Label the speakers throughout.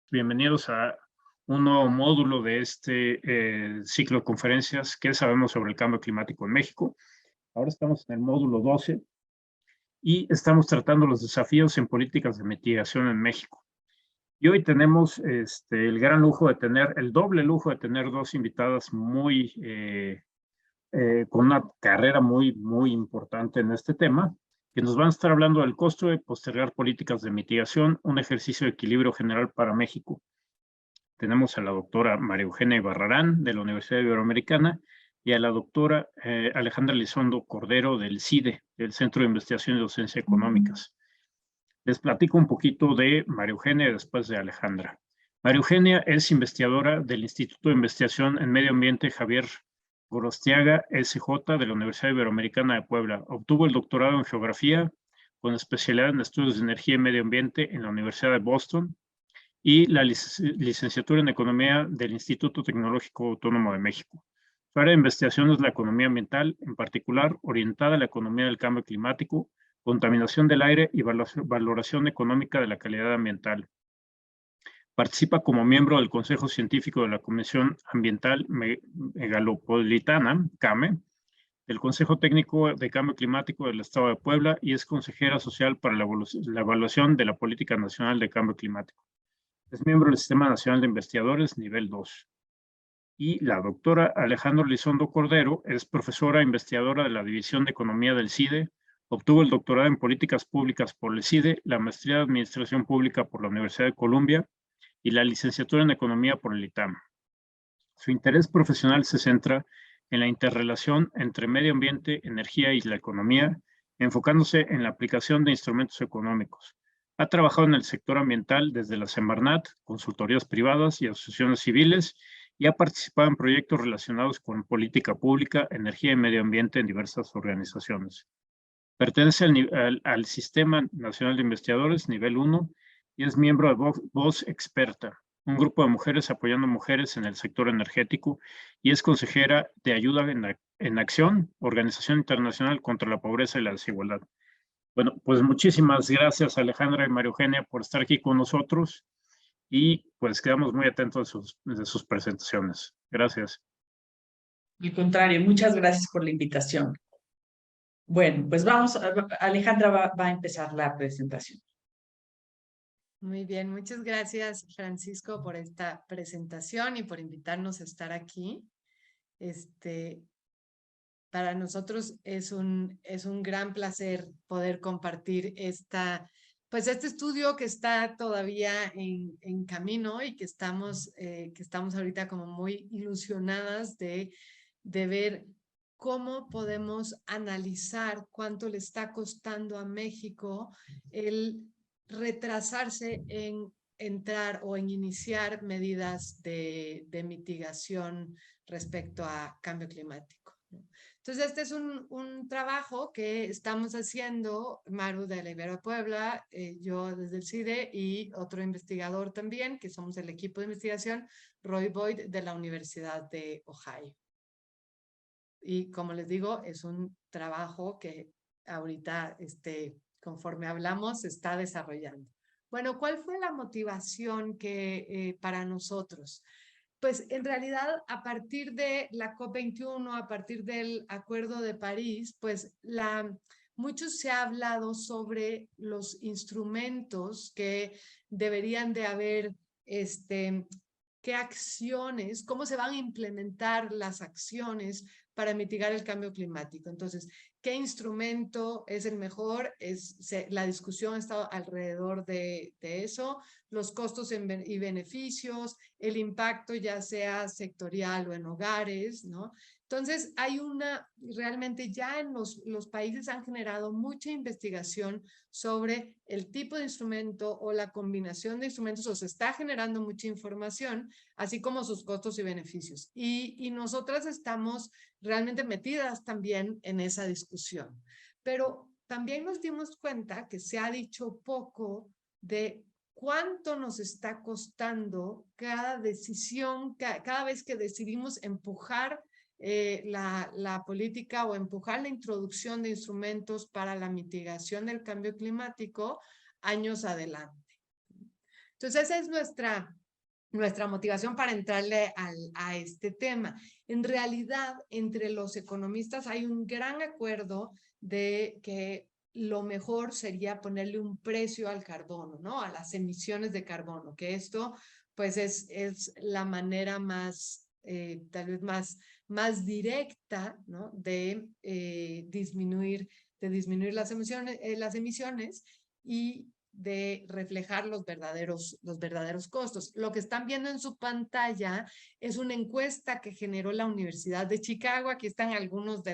Speaker 1: Bienvenidos a un nuevo módulo de este ciclo de conferencias. ¿Qué sabemos sobre el cambio climático en México? Ahora estamos en el módulo 12 y estamos tratando los desafíos en políticas de mitigación en México. Y hoy tenemos el gran lujo de tener, el doble lujo de tener dos invitadas con una carrera muy importante en este tema, que nos van a estar hablando del costo de postergar políticas de mitigación, un ejercicio de equilibrio general para México. Tenemos a la doctora María Eugenia Ibarrarán, de la Universidad Iberoamericana, y a la doctora Alejandra Elizondo Cordero, del CIDE, del Centro de Investigación y Docencia Económicas. Les platico un poquito de María Eugenia y después de Alejandra. María Eugenia es investigadora del Instituto de Investigación en Medio Ambiente Javier Gorostiaga, SJ, de la Universidad Iberoamericana de Puebla. Obtuvo el doctorado en Geografía con especialidad en Estudios de Energía y Medio Ambiente en la Universidad de Boston y la licenciatura en Economía del Instituto Tecnológico Autónomo de México. Su área de investigación es la economía ambiental, en particular orientada a la economía del cambio climático, contaminación del aire y valoración económica de la calidad ambiental. Participa como miembro del Consejo Científico de la Comisión Ambiental Megalopolitana, CAME, del Consejo Técnico de Cambio Climático del Estado de Puebla y es consejera social para la evaluación de la Política Nacional de Cambio Climático. Es miembro del Sistema Nacional de Investigadores nivel 2. Y la doctora Alejandra Elizondo Cordero es profesora e investigadora de la División de Economía del CIDE. Obtuvo el doctorado en Políticas Públicas por el CIDE, la maestría de Administración Pública por la Universidad de Columbia y la licenciatura en Economía por el ITAM. Su interés profesional se centra en la interrelación entre medio ambiente, energía y la economía, enfocándose en la aplicación de instrumentos económicos. Ha trabajado en el sector ambiental desde la Semarnat, consultorías privadas y asociaciones civiles, y ha participado en proyectos relacionados con política pública, energía y medio ambiente en diversas organizaciones. Pertenece al Sistema Nacional de Investigadores, nivel 1, y es miembro de Voz Experta, un grupo de mujeres apoyando mujeres en el sector energético, y es consejera de Ayuda en Acción, Organización Internacional contra la Pobreza y la Desigualdad. Bueno, pues muchísimas gracias Alejandra y María Eugenia por estar aquí con nosotros y pues quedamos muy atentos de sus presentaciones. Gracias.
Speaker 2: Al contrario, muchas gracias por la invitación. Bueno, pues vamos, Alejandra va a empezar la presentación.
Speaker 3: Muy bien, muchas gracias Francisco por esta presentación y por invitarnos a estar aquí. Para nosotros es un gran placer poder compartir este estudio que está todavía en camino y que estamos ahorita como muy ilusionadas de ver cómo podemos analizar cuánto le está costando a México el retrasarse en entrar o en iniciar medidas de mitigación respecto a cambio climático. Entonces, este es un trabajo que estamos haciendo, Maru de la Ibero Puebla, yo desde el CIDE y otro investigador también, que somos el equipo de investigación, Roy Boyd de la Universidad de Ohio. Y como les digo, es un trabajo que ahorita, conforme hablamos, se está desarrollando. Bueno, ¿cuál fue la motivación para nosotros? Pues en realidad a partir de la COP21, a partir del Acuerdo de París, pues mucho se ha hablado sobre los instrumentos que deberían de haber, qué acciones, cómo se van a implementar las acciones para mitigar el cambio climático. Entonces, ¿qué instrumento es el mejor? La discusión ha estado alrededor de eso, los costos y beneficios, el impacto ya sea sectorial o en hogares, ¿no? Entonces, realmente ya en los países han generado mucha investigación sobre el tipo de instrumento o la combinación de instrumentos, o se está generando mucha información, así como sus costos y beneficios. Y nosotras estamos realmente metidas también en esa discusión. Pero también nos dimos cuenta que se ha dicho poco de cuánto nos está costando cada decisión, cada vez que decidimos empujar la política o empujar la introducción de instrumentos para la mitigación del cambio climático años adelante. Entonces, esa es nuestra motivación para entrarle a este tema. En realidad, entre los economistas hay un gran acuerdo de que lo mejor sería ponerle un precio al carbono, ¿no? A las emisiones de carbono, que esto pues es la manera más, tal vez más directa, ¿no? De disminuir las emisiones y de reflejar los verdaderos costos. Lo que están viendo en su pantalla es una encuesta que generó la Universidad de Chicago. Aquí están algunos de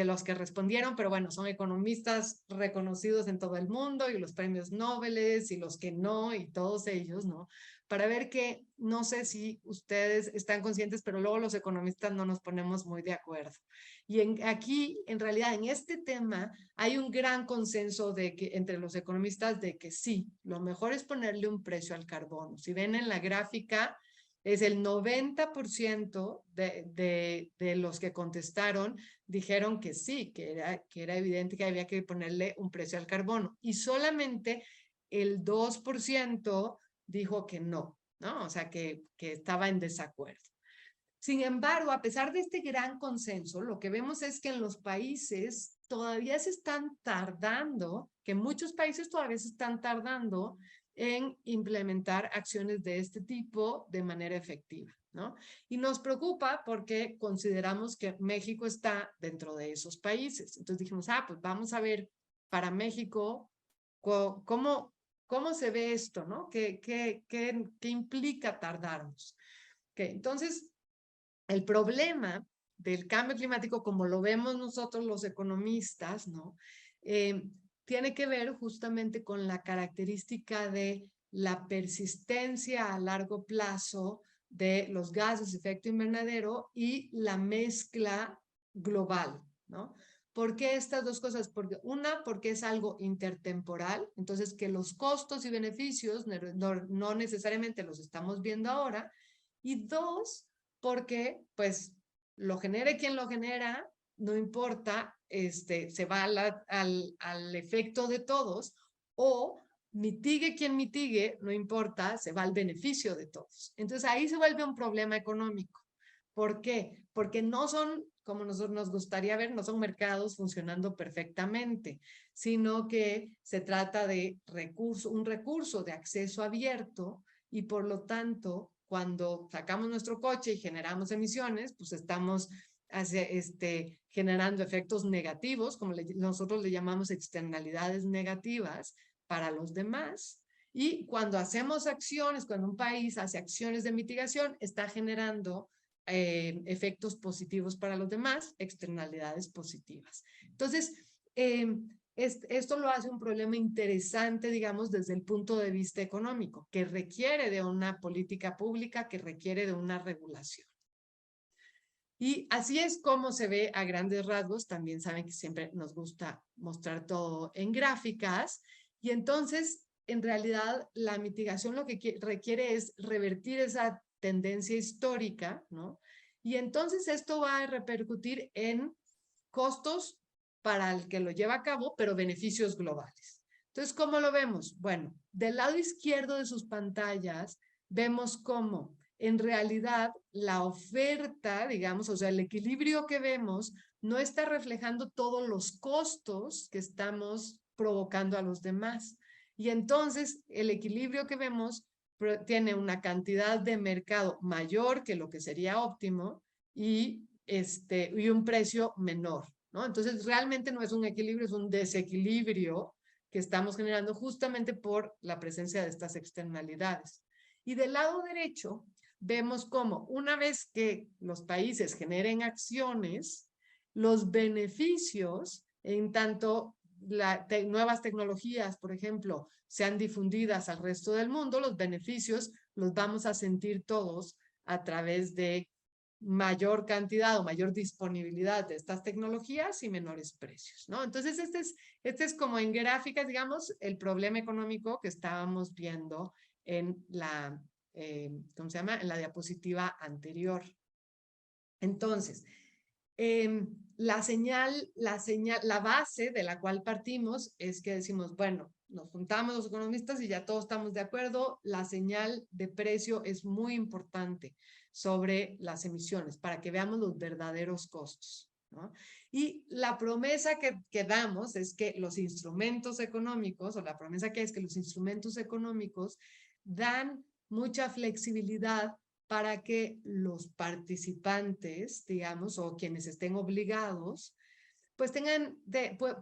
Speaker 3: los que respondieron, pero bueno, son economistas reconocidos en todo el mundo y los premios Nobel y los que no y todos ellos, ¿no? Para ver que, no sé si ustedes están conscientes, pero luego los economistas no nos ponemos muy de acuerdo. Y aquí, en realidad, en este tema, hay un gran consenso entre los economistas de que sí, lo mejor es ponerle un precio al carbono. Si ven en la gráfica, es el 90% de los que contestaron dijeron que sí, que era evidente que había que ponerle un precio al carbono. Y solamente el 2% dijo que no, ¿no? O sea, que estaba en desacuerdo. Sin embargo, a pesar de este gran consenso, lo que vemos es que en los países todavía se están tardando, que muchos países todavía se están tardando en implementar acciones de este tipo de manera efectiva, ¿no? Y nos preocupa porque consideramos que México está dentro de esos países. Entonces dijimos, pues vamos a ver para México cómo se ve esto, ¿no? ¿Qué implica tardarnos? Entonces, el problema del cambio climático, como lo vemos nosotros los economistas, ¿no? Tiene que ver justamente con la característica de la persistencia a largo plazo de los gases de efecto invernadero y la mezcla global, ¿no? ¿Por qué estas dos cosas? Porque es algo intertemporal, entonces que los costos y beneficios no necesariamente los estamos viendo ahora, y dos, porque pues lo genere quien lo genera, no importa, se va al efecto de todos, o mitigue quien mitigue, no importa, se va al beneficio de todos. Entonces ahí se vuelve un problema económico. ¿Por qué? Porque no son, como nosotros nos gustaría ver, no son mercados funcionando perfectamente, sino que se trata de un recurso de acceso abierto y por lo tanto, cuando sacamos nuestro coche y generamos emisiones, pues estamos generando efectos negativos, como nosotros le llamamos externalidades negativas para los demás. Y cuando hacemos acciones, cuando un país hace acciones de mitigación, está generando efectos positivos para los demás, externalidades positivas. Entonces, esto lo hace un problema interesante, digamos, desde el punto de vista económico, que requiere de una política pública, que requiere de una regulación. Y así es como se ve a grandes rasgos. También saben que siempre nos gusta mostrar todo en gráficas. Y entonces, en realidad, la mitigación lo que requiere es revertir esa tendencia histórica, ¿no? Y entonces esto va a repercutir en costos para el que lo lleva a cabo, pero beneficios globales. Entonces, ¿cómo lo vemos? Bueno, del lado izquierdo de sus pantallas vemos cómo en realidad la oferta, digamos, o sea, el equilibrio que vemos no está reflejando todos los costos que estamos provocando a los demás. Y entonces el equilibrio que vemos tiene una cantidad de mercado mayor que lo que sería óptimo y un precio menor, ¿no? Entonces realmente no es un equilibrio, es un desequilibrio que estamos generando justamente por la presencia de estas externalidades. Y del lado derecho vemos cómo una vez que los países generen acciones, los beneficios, en tanto nuevas tecnologías, por ejemplo, sean difundidas al resto del mundo, los beneficios los vamos a sentir todos a través de mayor cantidad o mayor disponibilidad de estas tecnologías y menores precios, ¿no? Entonces, este es como en gráficas, digamos, el problema económico que estábamos viendo en ¿cómo se llama? En la diapositiva anterior. Entonces, La base de la cual partimos es que decimos, bueno, nos juntamos los economistas y ya todos estamos de acuerdo, la señal de precio es muy importante sobre las emisiones para que veamos los verdaderos costos, ¿no? Y la promesa que damos es que los instrumentos económicos, o la promesa que es que los instrumentos económicos dan mucha flexibilidad para que los participantes, digamos, o quienes estén obligados, pues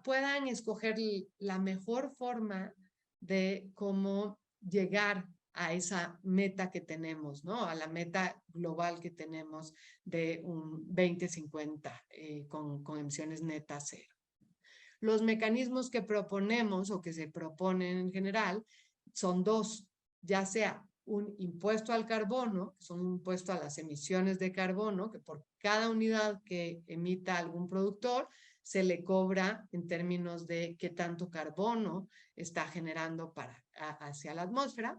Speaker 3: puedan escoger la mejor forma de cómo llegar a esa meta que tenemos, ¿no? A la meta global que tenemos de un 2050 con emisiones netas cero. Los mecanismos que proponemos o que se proponen en general son dos, ya sea un impuesto al carbono, que son un impuesto a las emisiones de carbono, que por cada unidad que emita algún productor se le cobra en términos de qué tanto carbono está generando hacia la atmósfera.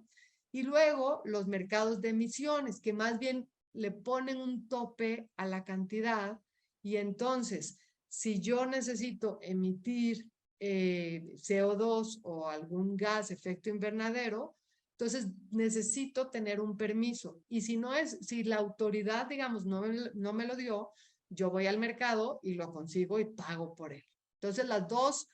Speaker 3: Y luego los mercados de emisiones, que más bien le ponen un tope a la cantidad y entonces, si yo necesito emitir CO2 o algún gas efecto invernadero, entonces necesito tener un permiso. Y si la autoridad, digamos, no me lo dio, yo voy al mercado y lo consigo y pago por él. Entonces las dos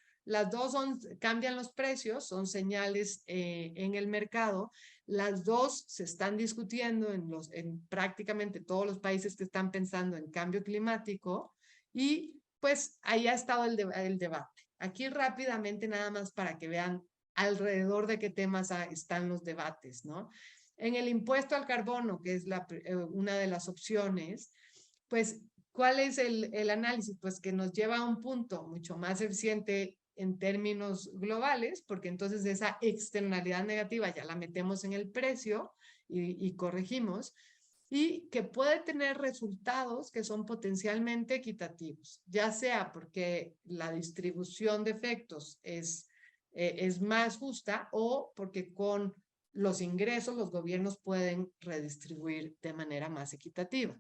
Speaker 3: cambian los precios, son señales en el mercado. Las dos se están discutiendo en prácticamente todos los países que están pensando en cambio climático y pues ahí ha estado el debate. Aquí rápidamente nada más para que vean alrededor de qué temas están los debates, ¿no? En el impuesto al carbono, que es una de las opciones, pues, ¿cuál es el análisis? Pues que nos lleva a un punto mucho más eficiente en términos globales, porque entonces esa externalidad negativa ya la metemos en el precio y corregimos, y que puede tener resultados que son potencialmente equitativos, ya sea porque la distribución de efectos es más justa o porque con los ingresos los gobiernos pueden redistribuir de manera más equitativa.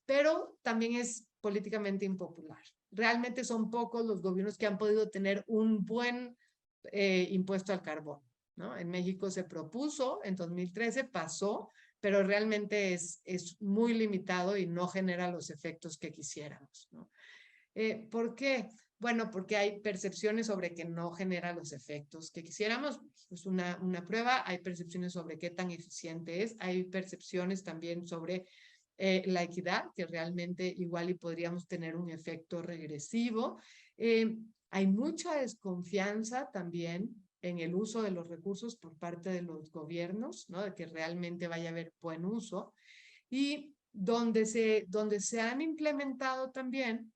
Speaker 3: Pero también es políticamente impopular. Realmente son pocos los gobiernos que han podido tener un buen impuesto al carbón, ¿no? En México se propuso, en 2013 pasó, pero realmente es muy limitado y no genera los efectos que quisiéramos, ¿no? ¿Por qué? Bueno, porque hay percepciones sobre que no genera los efectos que quisiéramos. Es una prueba. Hay percepciones sobre qué tan eficiente es. Hay percepciones también sobre la equidad, que realmente igual y podríamos tener un efecto regresivo. Hay mucha desconfianza también en el uso de los recursos por parte de los gobiernos, ¿no? De que realmente vaya a haber buen uso. Y donde se han implementado también,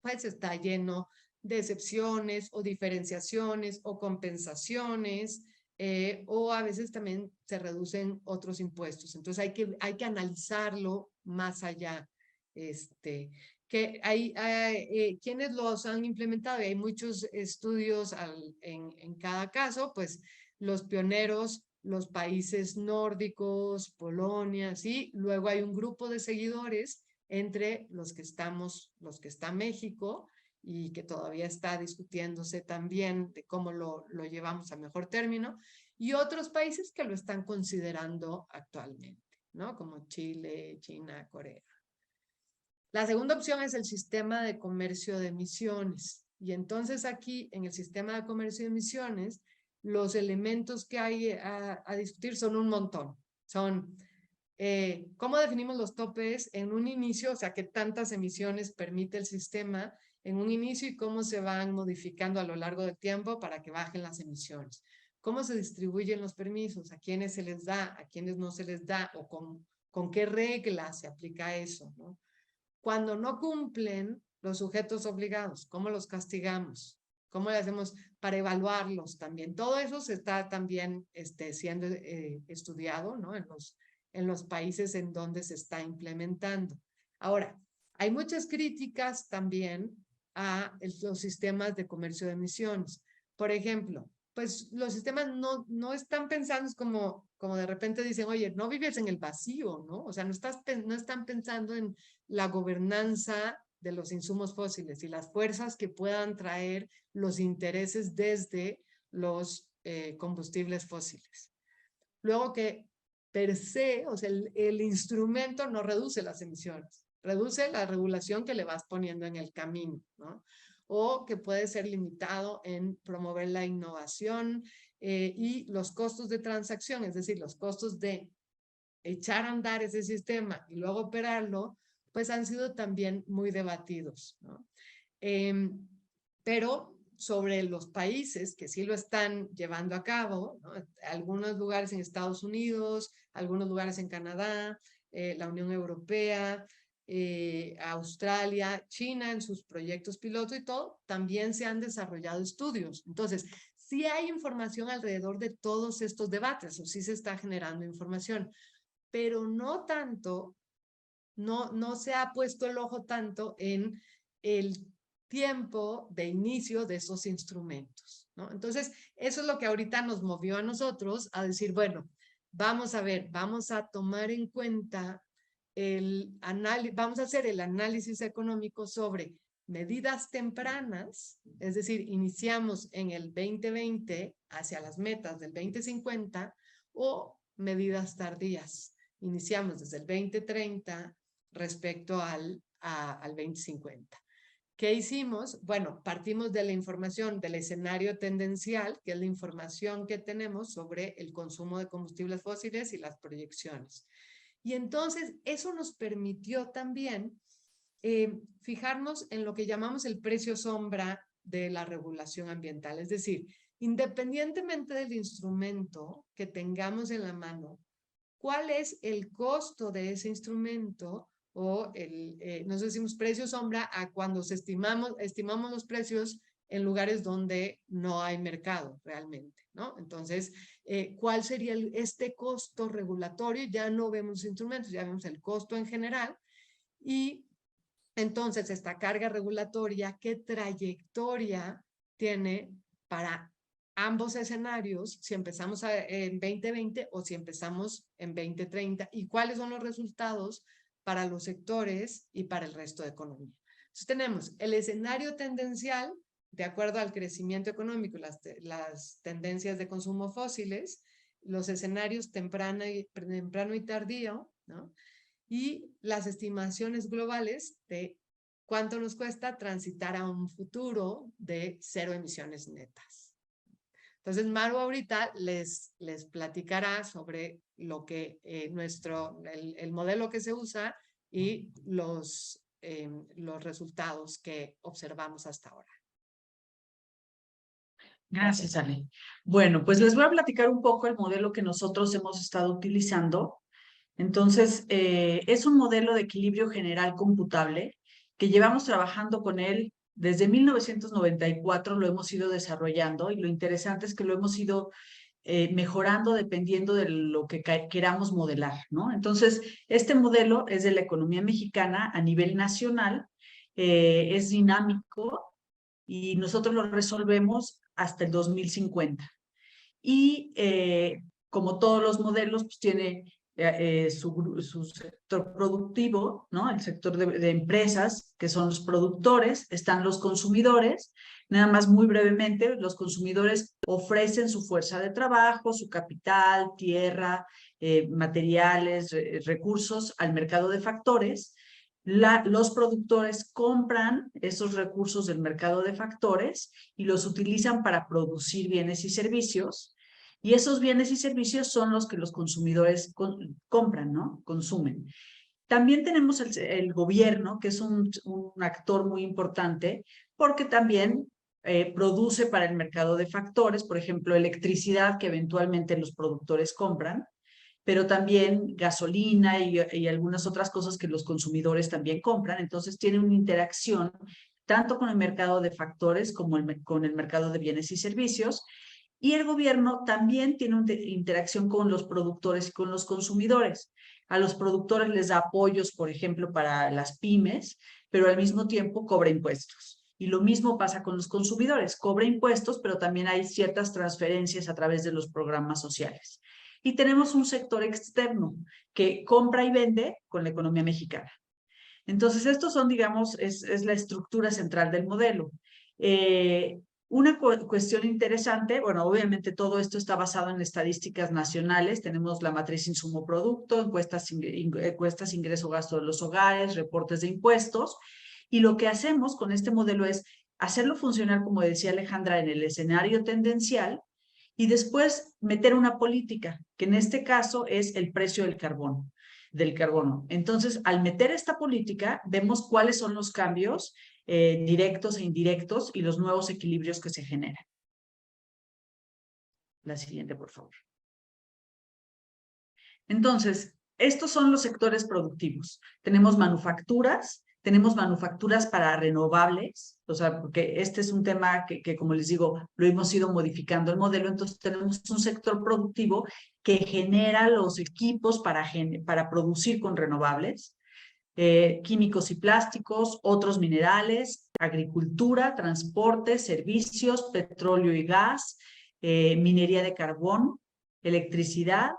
Speaker 3: pues está lleno de excepciones o diferenciaciones o compensaciones, o a veces también se reducen otros impuestos. Entonces hay que analizarlo más allá. ¿Quiénes los han implementado? Y hay muchos estudios en cada caso, pues los pioneros, los países nórdicos, Polonia, ¿sí? Luego hay un grupo de seguidores entre los que está México y que todavía está discutiéndose también de cómo lo llevamos a mejor término, y otros países que lo están considerando actualmente, ¿no? Como Chile, China, Corea. La segunda opción es el sistema de comercio de emisiones. Y entonces aquí, en el sistema de comercio de emisiones, los elementos que hay a discutir son un montón. Son cómo definimos los topes en un inicio, o sea, qué tantas emisiones permite el sistema en un inicio y cómo se van modificando a lo largo del tiempo para que bajen las emisiones. Cómo se distribuyen los permisos, a quiénes se les da, a quiénes no se les da, o con qué reglas se aplica eso, ¿no? Cuando no cumplen los sujetos obligados, ¿cómo los castigamos? ¿Cómo le hacemos para evaluarlos también? Todo eso se está también siendo estudiado, ¿no? En los países en donde se está implementando. Ahora, hay muchas críticas también a los sistemas de comercio de emisiones. Por ejemplo, pues los sistemas no están pensando como de repente dicen, oye, no vives en el vacío, ¿no? O sea, no están pensando en la gobernanza de los insumos fósiles y las fuerzas que puedan traer los intereses desde los combustibles fósiles. Luego que per se, o sea, el instrumento no reduce las emisiones, reduce la regulación que le vas poniendo en el camino, ¿no? O que puede ser limitado en promover la innovación y los costos de transacción, es decir, los costos de echar a andar ese sistema y luego operarlo, pues han sido también muy debatidos, ¿no? Pero sobre los países que sí lo están llevando a cabo, ¿no? Algunos lugares en Estados Unidos, algunos lugares en Canadá, la Unión Europea, Australia, China en sus proyectos piloto y todo, también se han desarrollado estudios. Entonces, sí hay información alrededor de todos estos debates, o sí se está generando información, pero no tanto, no se ha puesto el ojo tanto en el tiempo de inicio de esos instrumentos, ¿no? Entonces, eso es lo que ahorita nos movió a nosotros a decir, bueno, vamos a ver, vamos a tomar en cuenta vamos a hacer el análisis económico sobre medidas tempranas, es decir, iniciamos en el 2020 hacia las metas del 2050 o medidas tardías. Iniciamos desde el 2030 respecto al 2050. ¿Qué hicimos? Bueno, partimos de la información del escenario tendencial, que es la información que tenemos sobre el consumo de combustibles fósiles y las proyecciones. Y entonces eso nos permitió también fijarnos en lo que llamamos el precio sombra de la regulación ambiental. Es decir, independientemente del instrumento que tengamos en la mano, ¿cuál es el costo de ese instrumento? O nosotros decimos precio sombra a cuando estimamos los precios en lugares donde no hay mercado realmente, ¿no? Entonces, ¿cuál sería este costo regulatorio? Ya no vemos instrumentos, ya vemos el costo en general. Y entonces, esta carga regulatoria, ¿qué trayectoria tiene para ambos escenarios, si empezamos en 2020 o si empezamos en 2030? ¿Y cuáles son los resultados para los sectores y para el resto de economía? Entonces, tenemos el escenario tendencial, de acuerdo al crecimiento económico, las tendencias de consumo fósiles, los escenarios temprano y tardío, ¿no? Y las estimaciones globales de cuánto nos cuesta transitar a un futuro de 0 emisiones netas. Entonces, Maru ahorita les platicará sobre lo que el modelo que se usa y los resultados que observamos hasta ahora.
Speaker 2: Gracias, Ale. Bueno, pues les voy a platicar un poco el modelo que nosotros hemos estado utilizando. Entonces, es un modelo de equilibrio general computable que llevamos trabajando con él desde 1994, lo hemos ido desarrollando y lo interesante es que lo hemos ido mejorando dependiendo de lo que queramos modelar, ¿no? Entonces, este modelo es de la economía mexicana a nivel nacional, es dinámico y nosotros lo resolvemos hasta el 2050. Y como todos los modelos, pues tiene su sector productivo, ¿no? El sector de empresas, que son los productores, están los consumidores. Nada más muy brevemente, los consumidores ofrecen su fuerza de trabajo, su capital, tierra, materiales, recursos al mercado de factores. Los productores compran esos recursos del mercado de factores y los utilizan para producir bienes y servicios. Y esos bienes y servicios son los que los consumidores compran, ¿no? Consumen. También tenemos el gobierno, que es un actor muy importante, porque también produce para el mercado de factores, por ejemplo, electricidad que eventualmente los productores compran, pero también gasolina y algunas otras cosas que los consumidores también compran. Entonces tiene una interacción tanto con el mercado de factores como con el mercado de bienes y servicios. Y el gobierno también tiene una interacción con los productores y con los consumidores. A los productores les da apoyos, por ejemplo, para las pymes, pero al mismo tiempo cobra impuestos. Y lo mismo pasa con los consumidores. Cobra impuestos, pero también hay ciertas transferencias a través de los programas sociales. Y tenemos un sector externo que compra y vende con la economía mexicana. Entonces, estos son, digamos, es la estructura central del modelo. Una cuestión interesante, bueno, obviamente todo esto está basado en estadísticas nacionales. Tenemos la matriz insumo-producto, encuestas ingreso-gasto de los hogares, reportes de impuestos. Y lo que hacemos con este modelo es hacerlo funcionar, como decía Alejandra, en el escenario tendencial y después meter una política, que en este caso es el precio del carbono. Entonces, al meter esta política, vemos cuáles son los cambios directos e indirectos y los nuevos equilibrios que se generan. La siguiente, por favor. Entonces, estos son los sectores productivos. Tenemos manufacturas para renovables, o sea, porque este es un tema que, como les digo, lo hemos ido modificando el modelo, entonces tenemos un sector productivo que genera los equipos para producir con renovables, químicos y plásticos, otros minerales, agricultura, transporte, servicios, petróleo y gas, minería de carbón, electricidad,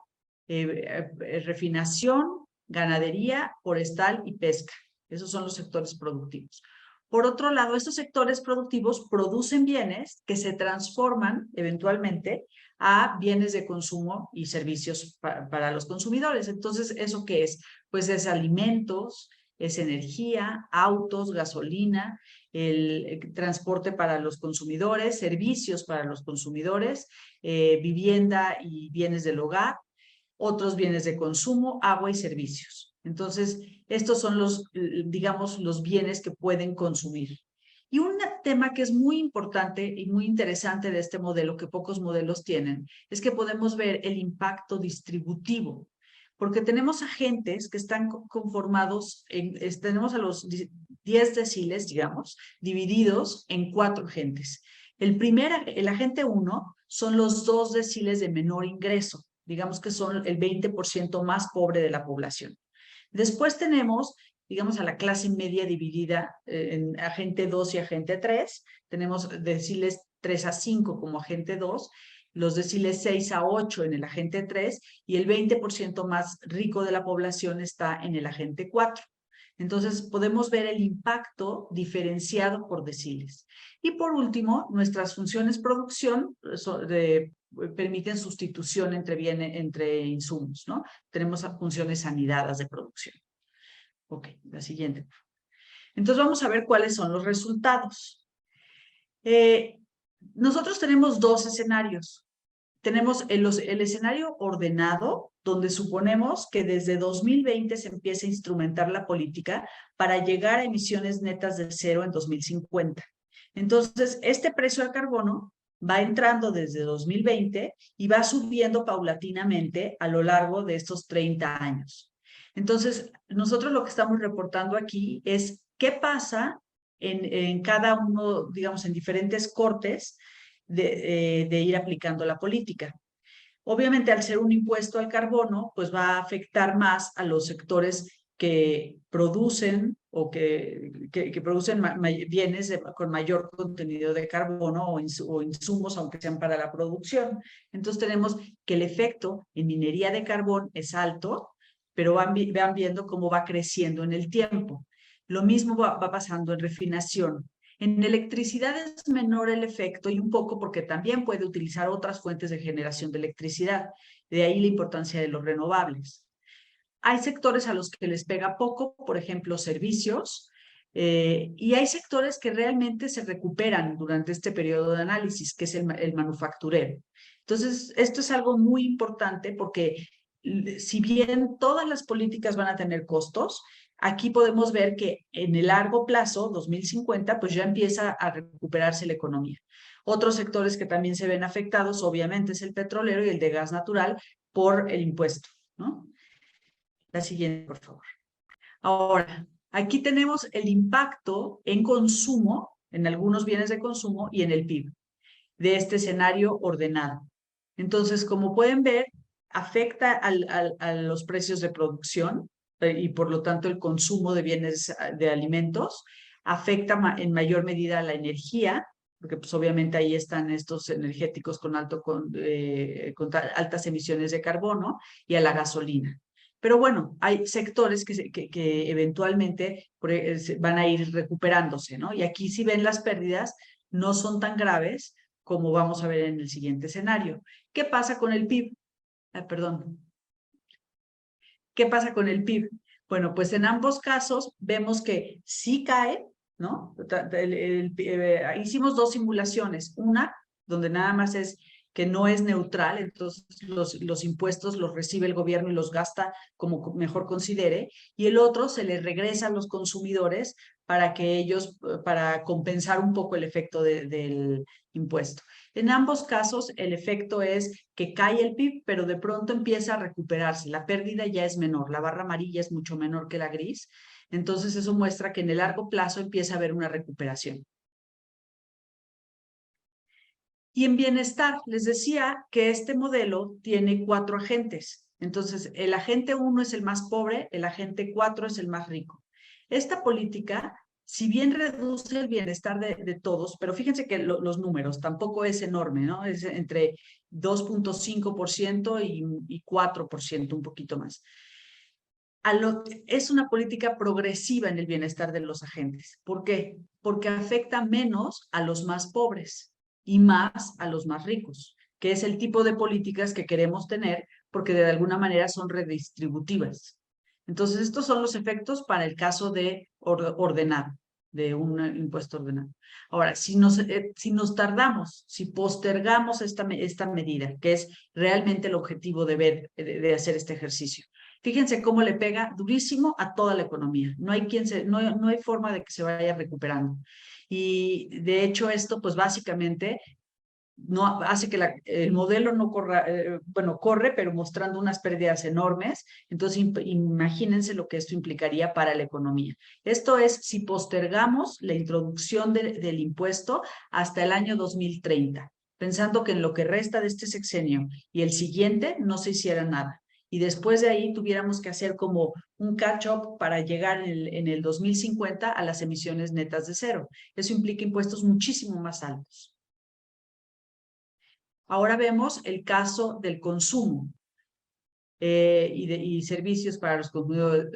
Speaker 2: refinación, ganadería, forestal y pesca. Esos son los sectores productivos. Por otro lado, estos sectores productivos producen bienes que se transforman eventualmente a bienes de consumo y servicios para los consumidores. Entonces, ¿eso qué es? Pues es alimentos, es energía, autos, gasolina, el transporte para los consumidores, servicios para los consumidores, vivienda y bienes del hogar, otros bienes de consumo, agua y servicios. Entonces, estos son los, digamos, los bienes que pueden consumir. Y un tema que es muy importante y muy interesante de este modelo, que pocos modelos tienen, es que podemos ver el impacto distributivo, porque tenemos agentes que están conformados, tenemos a los 10 deciles, digamos, divididos en 4 agentes. El agente 1 son los 2 deciles de menor ingreso, digamos que son el 20% más pobre de la población. Después tenemos, digamos, a la clase media dividida en agente 2 y agente 3. Tenemos deciles 3 a 5 como agente 2, los deciles 6 a 8 en el agente 3 y el 20% más rico de la población está en el agente 4. Entonces, podemos ver el impacto diferenciado por deciles. Y por último, nuestras funciones producción permiten sustitución entre insumos, ¿no? Tenemos funciones anidadas de producción. Ok, la siguiente. Entonces, vamos a ver cuáles son los resultados. Nosotros tenemos 2 escenarios. Tenemos el escenario ordenado, donde suponemos que desde 2020 se empieza a instrumentar la política para llegar a emisiones netas de cero en 2050. Entonces, este precio al carbono va entrando desde 2020 y va subiendo paulatinamente a lo largo de estos 30 años. Entonces, nosotros lo que estamos reportando aquí es qué pasa en cada uno, digamos, en diferentes cortes de ir aplicando la política. Obviamente, al ser un impuesto al carbono, pues va a afectar más a los sectores que producen o que producen bienes con mayor contenido de carbono o insumos, aunque sean para la producción. Entonces tenemos que el efecto en minería de carbón es alto, pero van viendo cómo va creciendo en el tiempo. Lo mismo va pasando en refinación. En electricidad es menor el efecto y un poco porque también puede utilizar otras fuentes de generación de electricidad. De ahí la importancia de los renovables. Hay sectores a los que les pega poco, por ejemplo, servicios, y hay sectores que realmente se recuperan durante este periodo de análisis, que es el manufacturero. Entonces, esto es algo muy importante porque si bien todas las políticas van a tener costos, aquí podemos ver que en el largo plazo, 2050, pues ya empieza a recuperarse la economía. Otros sectores que también se ven afectados, obviamente, es el petrolero y el de gas natural por el impuesto, ¿no? La siguiente, por favor. Ahora, aquí tenemos el impacto en consumo, en algunos bienes de consumo y en el PIB de este escenario ordenado. Entonces, como pueden ver, afecta a los precios de producción y por lo tanto el consumo de bienes de alimentos, afecta en mayor medida a la energía, porque pues obviamente ahí están estos energéticos con altas emisiones de carbono, y a la gasolina. Pero bueno, hay sectores que eventualmente van a ir recuperándose, ¿no? Y aquí si ven las pérdidas, no son tan graves como vamos a ver en el siguiente escenario. ¿Qué pasa con el PIB? Perdón. ¿Qué pasa con el PIB? Bueno, pues en ambos casos vemos que sí cae, ¿no? Hicimos dos simulaciones. Una, donde nada más es que no es neutral, entonces los impuestos los recibe el gobierno y los gasta como mejor considere, y el otro se les regresa a los consumidores para que ellos, para compensar un poco el efecto del impuesto. En ambos casos, el efecto es que cae el PIB, pero de pronto empieza a recuperarse. La pérdida ya es menor, la barra amarilla es mucho menor que la gris. Entonces, eso muestra que en el largo plazo empieza a haber una recuperación. Y en bienestar, les decía que este modelo tiene 4 agentes. Entonces, el agente 1 es el más pobre, el agente 4 es el más rico. Esta política, si bien reduce el bienestar de todos, pero fíjense que los números tampoco es enorme, ¿no? Es entre 2.5% y 4%, un poquito más. Es una política progresiva en el bienestar de los agentes. ¿Por qué? Porque afecta menos a los más pobres y más a los más ricos, que es el tipo de políticas que queremos tener porque de alguna manera son redistributivas. Entonces, estos son los efectos para el caso de ordenar, de un impuesto ordenado. Ahora, si nos tardamos, si postergamos esta medida, que es realmente el objetivo de hacer este ejercicio, fíjense cómo le pega durísimo a toda la economía. No hay forma de que se vaya recuperando. Y de hecho esto, pues básicamente, no hace que el modelo no corra, corre, pero mostrando unas pérdidas enormes. Entonces, imagínense lo que esto implicaría para la economía. Esto es si postergamos la introducción del impuesto hasta el año 2030, pensando que en lo que resta de este sexenio y el siguiente no se hiciera nada. Y después de ahí tuviéramos que hacer como un catch-up para llegar en el 2050 a las emisiones netas de cero. Eso implica impuestos muchísimo más altos. Ahora vemos el caso del consumo y servicios para los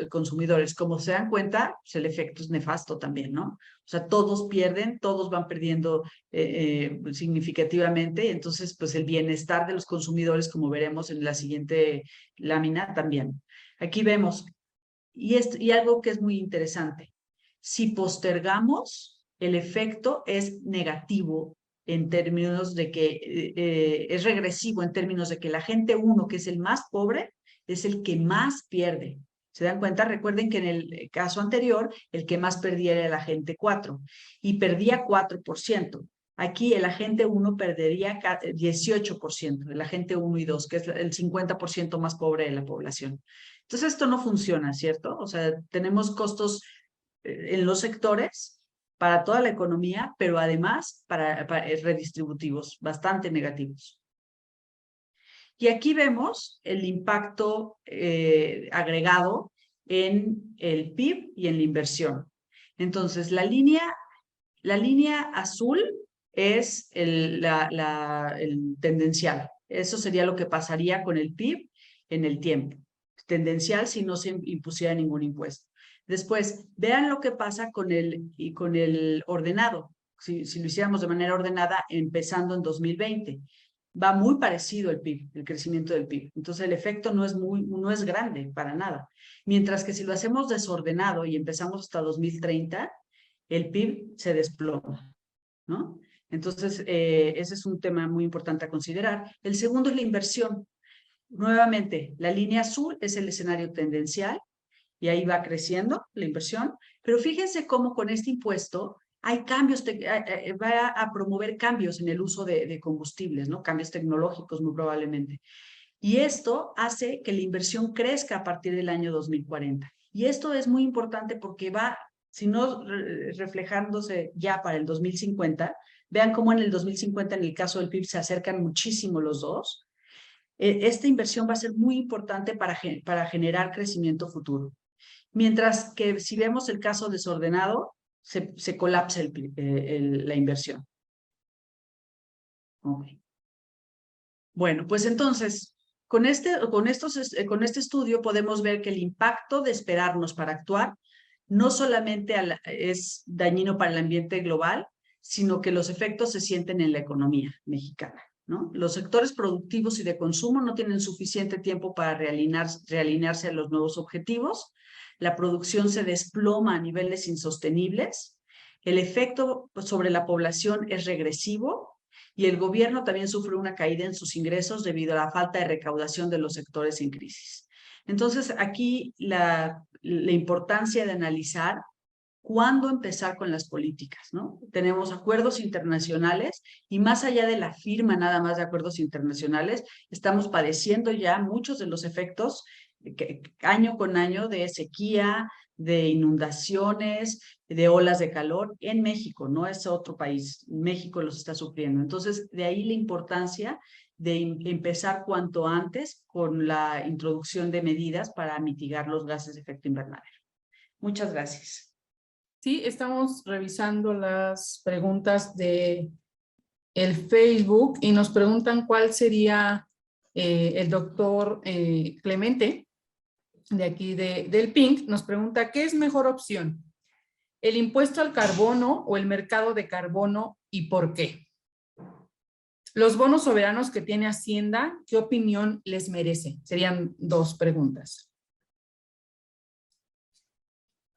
Speaker 2: consumidores. Como se dan cuenta, pues el efecto es nefasto también, ¿no? O sea, todos pierden, todos van perdiendo significativamente. Entonces, pues el bienestar de los consumidores, como veremos en la siguiente lámina, también. Aquí vemos, y algo que es muy interesante, si postergamos, el efecto es negativo en términos de que es regresivo en términos de que la gente 1, que es el más pobre, es el que más pierde. ¿Se dan cuenta? Recuerden que en el caso anterior, el que más perdía era el agente 4 y perdía 4%. Aquí el agente 1 perdería 18%, el agente 1 y 2, que es el 50% más pobre de la población. Entonces esto no funciona, ¿cierto? O sea, tenemos costos en los sectores para toda la economía, pero además para redistributivos bastante negativos. Y aquí vemos el impacto agregado en el PIB y en la inversión. Entonces, la línea azul es el tendencial. Eso sería lo que pasaría con el PIB en el tiempo. Tendencial si no se impusiera ningún impuesto. Después, vean lo que pasa con el ordenado. Si lo hiciéramos de manera ordenada, empezando en 2020. Va muy parecido el PIB, el crecimiento del PIB. Entonces, el efecto no es grande para nada. Mientras que si lo hacemos desordenado y empezamos hasta 2030, el PIB se desploma, ¿no? Entonces, ese es un tema muy importante a considerar. El segundo es la inversión. Nuevamente, la línea azul es el escenario tendencial y ahí va creciendo la inversión, pero fíjense cómo con este impuesto hay cambios, va a promover cambios en el uso de combustibles, ¿no? Cambios tecnológicos muy probablemente. Y esto hace que la inversión crezca a partir del año 2040. Y esto es muy importante porque va, si no reflejándose ya para el 2050, vean cómo en el 2050 en el caso del PIB se acercan muchísimo los dos. Esta inversión va a ser muy importante para generar crecimiento futuro. Mientras que si vemos el caso desordenado, se colapsa la inversión. Okay. Bueno, pues entonces, Con este estudio podemos ver que el impacto de esperarnos para actuar no solamente es dañino para el ambiente global, sino que los efectos se sienten en la economía mexicana, ¿no? Los sectores productivos y de consumo no tienen suficiente tiempo para realinearse a los nuevos objetivos, la producción se desploma a niveles insostenibles, el efecto sobre la población es regresivo y el gobierno también sufre una caída en sus ingresos debido a la falta de recaudación de los sectores en crisis. Entonces, aquí la importancia de analizar cuándo empezar con las políticas, ¿no? Tenemos acuerdos internacionales y más allá de la firma nada más de acuerdos internacionales, estamos padeciendo ya muchos de los efectos año con año de sequía, de inundaciones, de olas de calor en México, no es otro país, México los está sufriendo. Entonces, de ahí la importancia de empezar cuanto antes con la introducción de medidas para mitigar los gases de efecto invernadero. Muchas gracias.
Speaker 4: Sí, estamos revisando las preguntas de el Facebook y nos preguntan cuál sería el doctor Clemente, de aquí del PINC, nos pregunta, ¿qué es mejor opción? ¿El impuesto al carbono o el mercado de carbono y por qué? Los bonos soberanos que tiene Hacienda, ¿qué opinión les merece? Serían dos preguntas.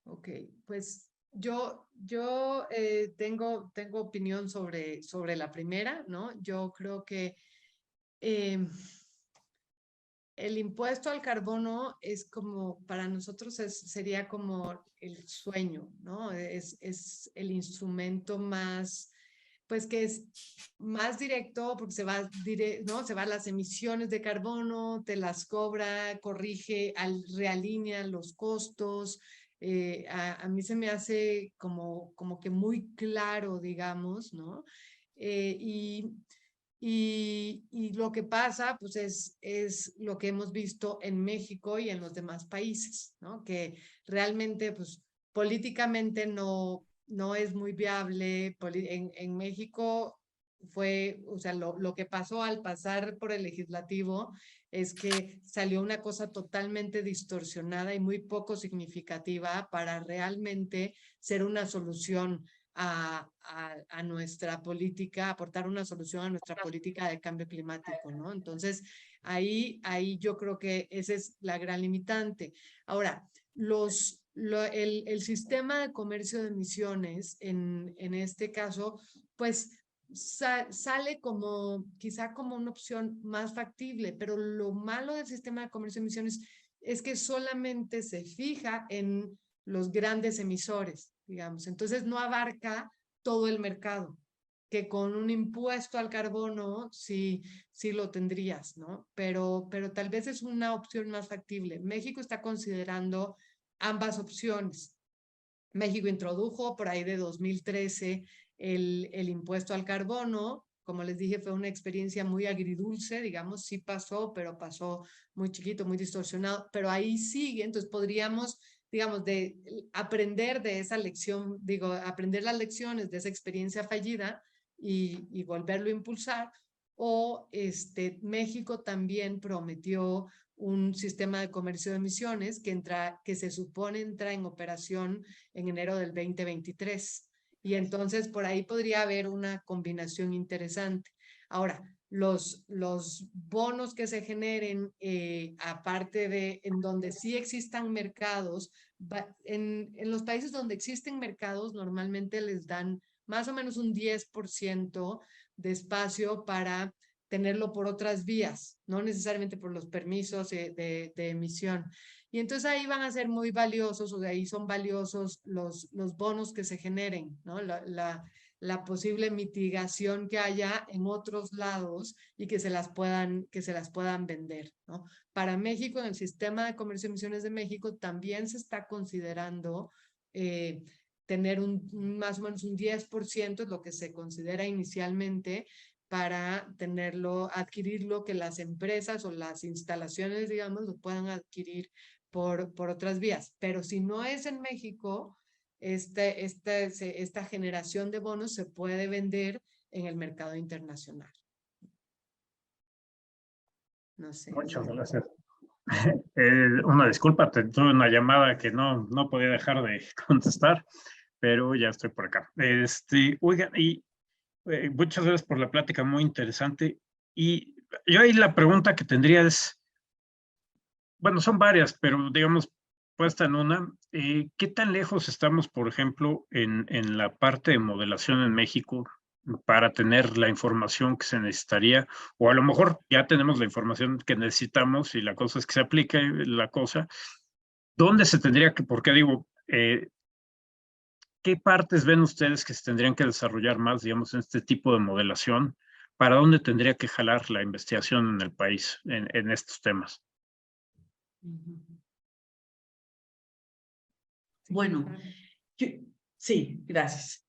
Speaker 3: Ok, pues yo tengo opinión sobre la primera, ¿no? Yo creo que el impuesto al carbono es como, para nosotros sería como el sueño, ¿no? Es el instrumento más, pues que es más directo porque ¿no? Se va a las emisiones de carbono, te las cobra, corrige, realinea los costos. A mí se me hace como que muy claro, digamos, ¿no? Y lo que pasa, pues es lo que hemos visto en México y en los demás países, ¿no? Que realmente, pues, políticamente no es muy viable. En México fue, o sea, lo que pasó al pasar por el legislativo es que salió una cosa totalmente distorsionada y muy poco significativa para realmente ser una solución a nuestra política, aportar una solución a nuestra política de cambio climático, ¿no? Entonces, ahí yo creo que esa es la gran limitante. Ahora, el sistema de comercio de emisiones, en este caso, pues sale como, quizá como una opción más factible, pero lo malo del sistema de comercio de emisiones es que solamente se fija en los grandes emisores, digamos. Entonces no abarca todo el mercado, que con un impuesto al carbono sí lo tendrías, ¿no? Pero tal vez es una opción más factible. México está considerando ambas opciones. México introdujo por ahí de 2013 el impuesto al carbono. Como les dije, fue una experiencia muy agridulce, digamos, sí pasó, pero pasó muy chiquito, muy distorsionado, pero ahí sigue. Entonces podríamos, digamos, de aprender de esa lección, aprender las lecciones de esa experiencia fallida y volverlo a impulsar. O México también prometió un sistema de comercio de emisiones que se supone entra en operación en enero del 2023. Y entonces por ahí podría haber una combinación interesante. Ahora, los bonos que se generen, aparte de en donde sí existan mercados, en los países donde existen mercados normalmente les dan más o menos un 10% de espacio para tenerlo por otras vías, no necesariamente por los permisos de emisión. Y entonces ahí van a ser muy valiosos, o de ahí son valiosos los bonos que se generen, ¿no? La posible mitigación que haya en otros lados y que se las puedan vender, ¿no? Para México, en el sistema de comercio de emisiones de México, también se está considerando tener más o menos un 10%, es lo que se considera inicialmente, para adquirirlo, que las empresas o las instalaciones, digamos, lo puedan adquirir por otras vías. Pero si no es en México, esta generación de bonos se puede vender en el mercado internacional. No sé.
Speaker 1: Muchas gracias. Una disculpa, tuve una llamada que no podía dejar de contestar, pero ya estoy por acá. Oigan, y muchas gracias por la plática, muy interesante. Y yo ahí la pregunta que tendría es, bueno, son varias, pero digamos, puesta en una, ¿qué tan lejos estamos, por ejemplo, en la parte de modelación en México para tener la información que se necesitaría? O a lo mejor ya tenemos la información que necesitamos y la cosa es que se aplique la cosa. ¿Dónde se tendría que, porque digo, qué partes ven ustedes que se tendrían que desarrollar más, digamos, en este tipo de modelación? ¿Para dónde tendría que jalar la investigación en el país en estos temas?
Speaker 2: Bueno, sí, gracias.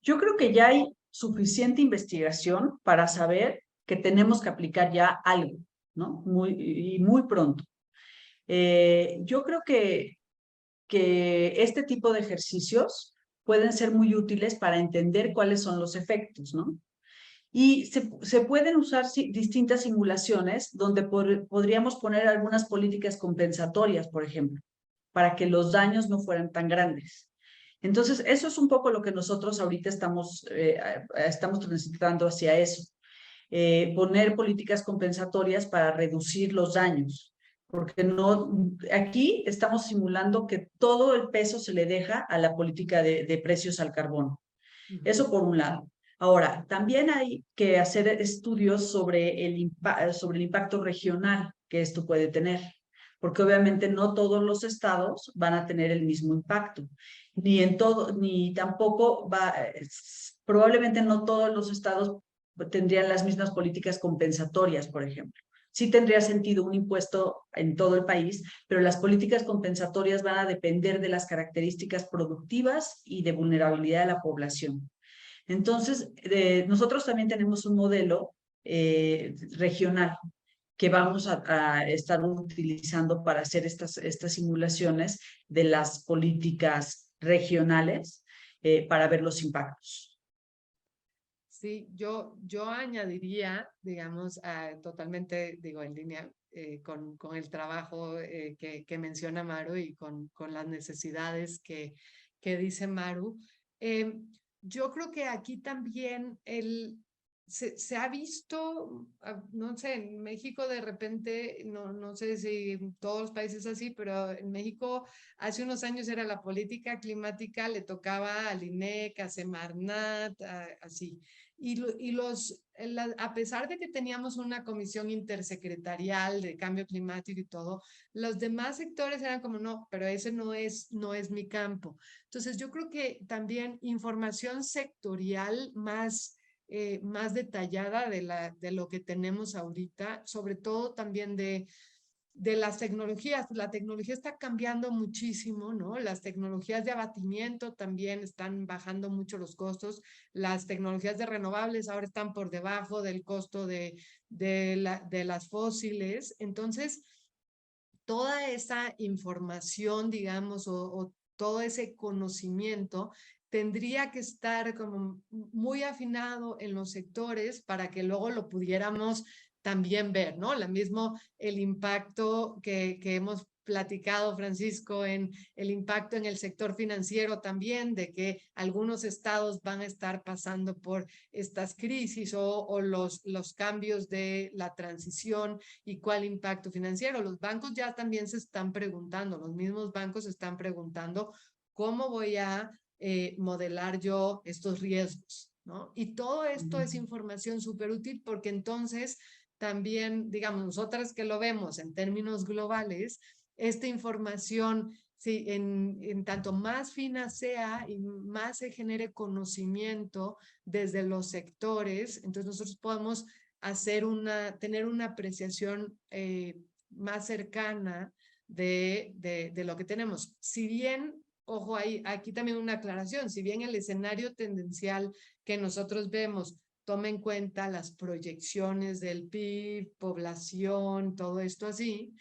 Speaker 2: Yo creo que ya hay suficiente investigación para saber que tenemos que aplicar ya algo, ¿no? Muy pronto. Yo creo que este tipo de ejercicios pueden ser muy útiles para entender cuáles son los efectos, ¿no? Y se pueden usar distintas simulaciones donde podríamos poner algunas políticas compensatorias, por ejemplo, para que los daños no fueran tan grandes. Entonces, eso es un poco lo que nosotros ahorita estamos transitando hacia eso. Poner políticas compensatorias para reducir los daños, porque aquí estamos simulando que todo el peso se le deja a la política de precios al carbono. Eso por un lado. Ahora, también hay que hacer estudios sobre el impacto regional que esto puede tener, porque obviamente no todos los estados van a tener el mismo impacto, ni tampoco probablemente no todos los estados tendrían las mismas políticas compensatorias, por ejemplo. Sí tendría sentido un impuesto en todo el país, pero las políticas compensatorias van a depender de las características productivas y de vulnerabilidad de la población. Entonces, nosotros también tenemos un modelo regional que vamos a estar utilizando para hacer estas simulaciones de las políticas regionales para ver los impactos.
Speaker 3: Sí, yo añadiría, digamos, totalmente, digo, en línea con el trabajo que menciona Maru y con las necesidades que dice Maru. Yo creo que aquí también se ha visto, no sé, en México de repente, no sé si en todos los países así, pero en México hace unos años era la política climática, le tocaba al INEC, a Semarnat, así. A pesar de que teníamos una comisión intersecretarial de cambio climático y todo, los demás sectores eran como, no, pero ese no es mi campo. Entonces, yo creo que también información sectorial más detallada de lo que tenemos ahorita, sobre todo también de las tecnologías. La tecnología está cambiando muchísimo, ¿no? Las tecnologías de abatimiento también están bajando mucho los costos. Las tecnologías de renovables ahora están por debajo del costo de las fósiles. Entonces, toda esa información, digamos, o todo ese conocimiento tendría que estar como muy afinado en los sectores para que luego lo pudiéramos también ver, ¿no? Lo mismo el impacto que hemos platicado, Francisco, en el impacto en el sector financiero también, de que algunos estados van a estar pasando por estas crisis o los cambios de la transición y cuál impacto financiero. Los bancos ya también se están preguntando, los mismos bancos se están preguntando cómo voy a modelar yo estos riesgos, ¿no? Y todo esto es información súper útil porque entonces también, digamos, nosotras que lo vemos en términos globales, esta información, sí, en tanto más fina sea y más se genere conocimiento desde los sectores, entonces nosotros podemos tener una apreciación más cercana de lo que tenemos. Si bien, ojo, aquí también una aclaración, si bien el escenario tendencial que nosotros vemos toma en cuenta las proyecciones del PIB, población, todo esto así,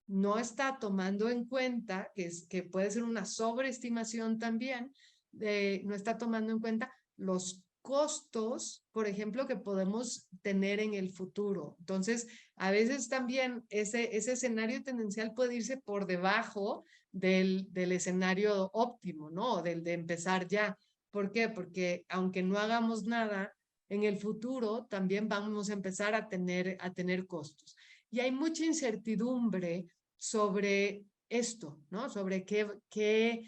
Speaker 3: no está tomando en cuenta, que puede ser una sobreestimación también, no está tomando en cuenta los costos, por ejemplo, que podemos tener en el futuro. Entonces, a veces también ese escenario tendencial puede irse por debajo del escenario óptimo, ¿no? Del de empezar ya. ¿Por qué? Porque aunque no hagamos nada, en el futuro también vamos a empezar a tener costos. Y hay mucha incertidumbre sobre esto, ¿no? Sobre qué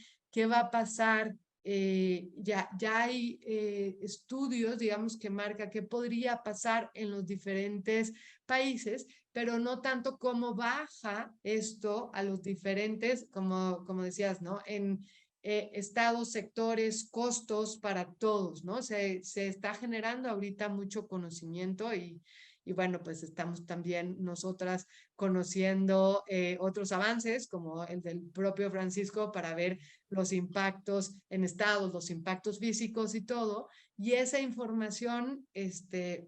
Speaker 3: va a pasar. Ya hay estudios, digamos, que marca qué podría pasar en los diferentes países, pero no tanto cómo baja esto a los diferentes, como decías, ¿no? En estados, sectores, costos para todos, ¿no? Se está generando ahorita mucho conocimiento y bueno, pues estamos también nosotras conociendo otros avances, como el del propio Francisco, para ver los impactos en estados, los impactos físicos y todo. Y esa información,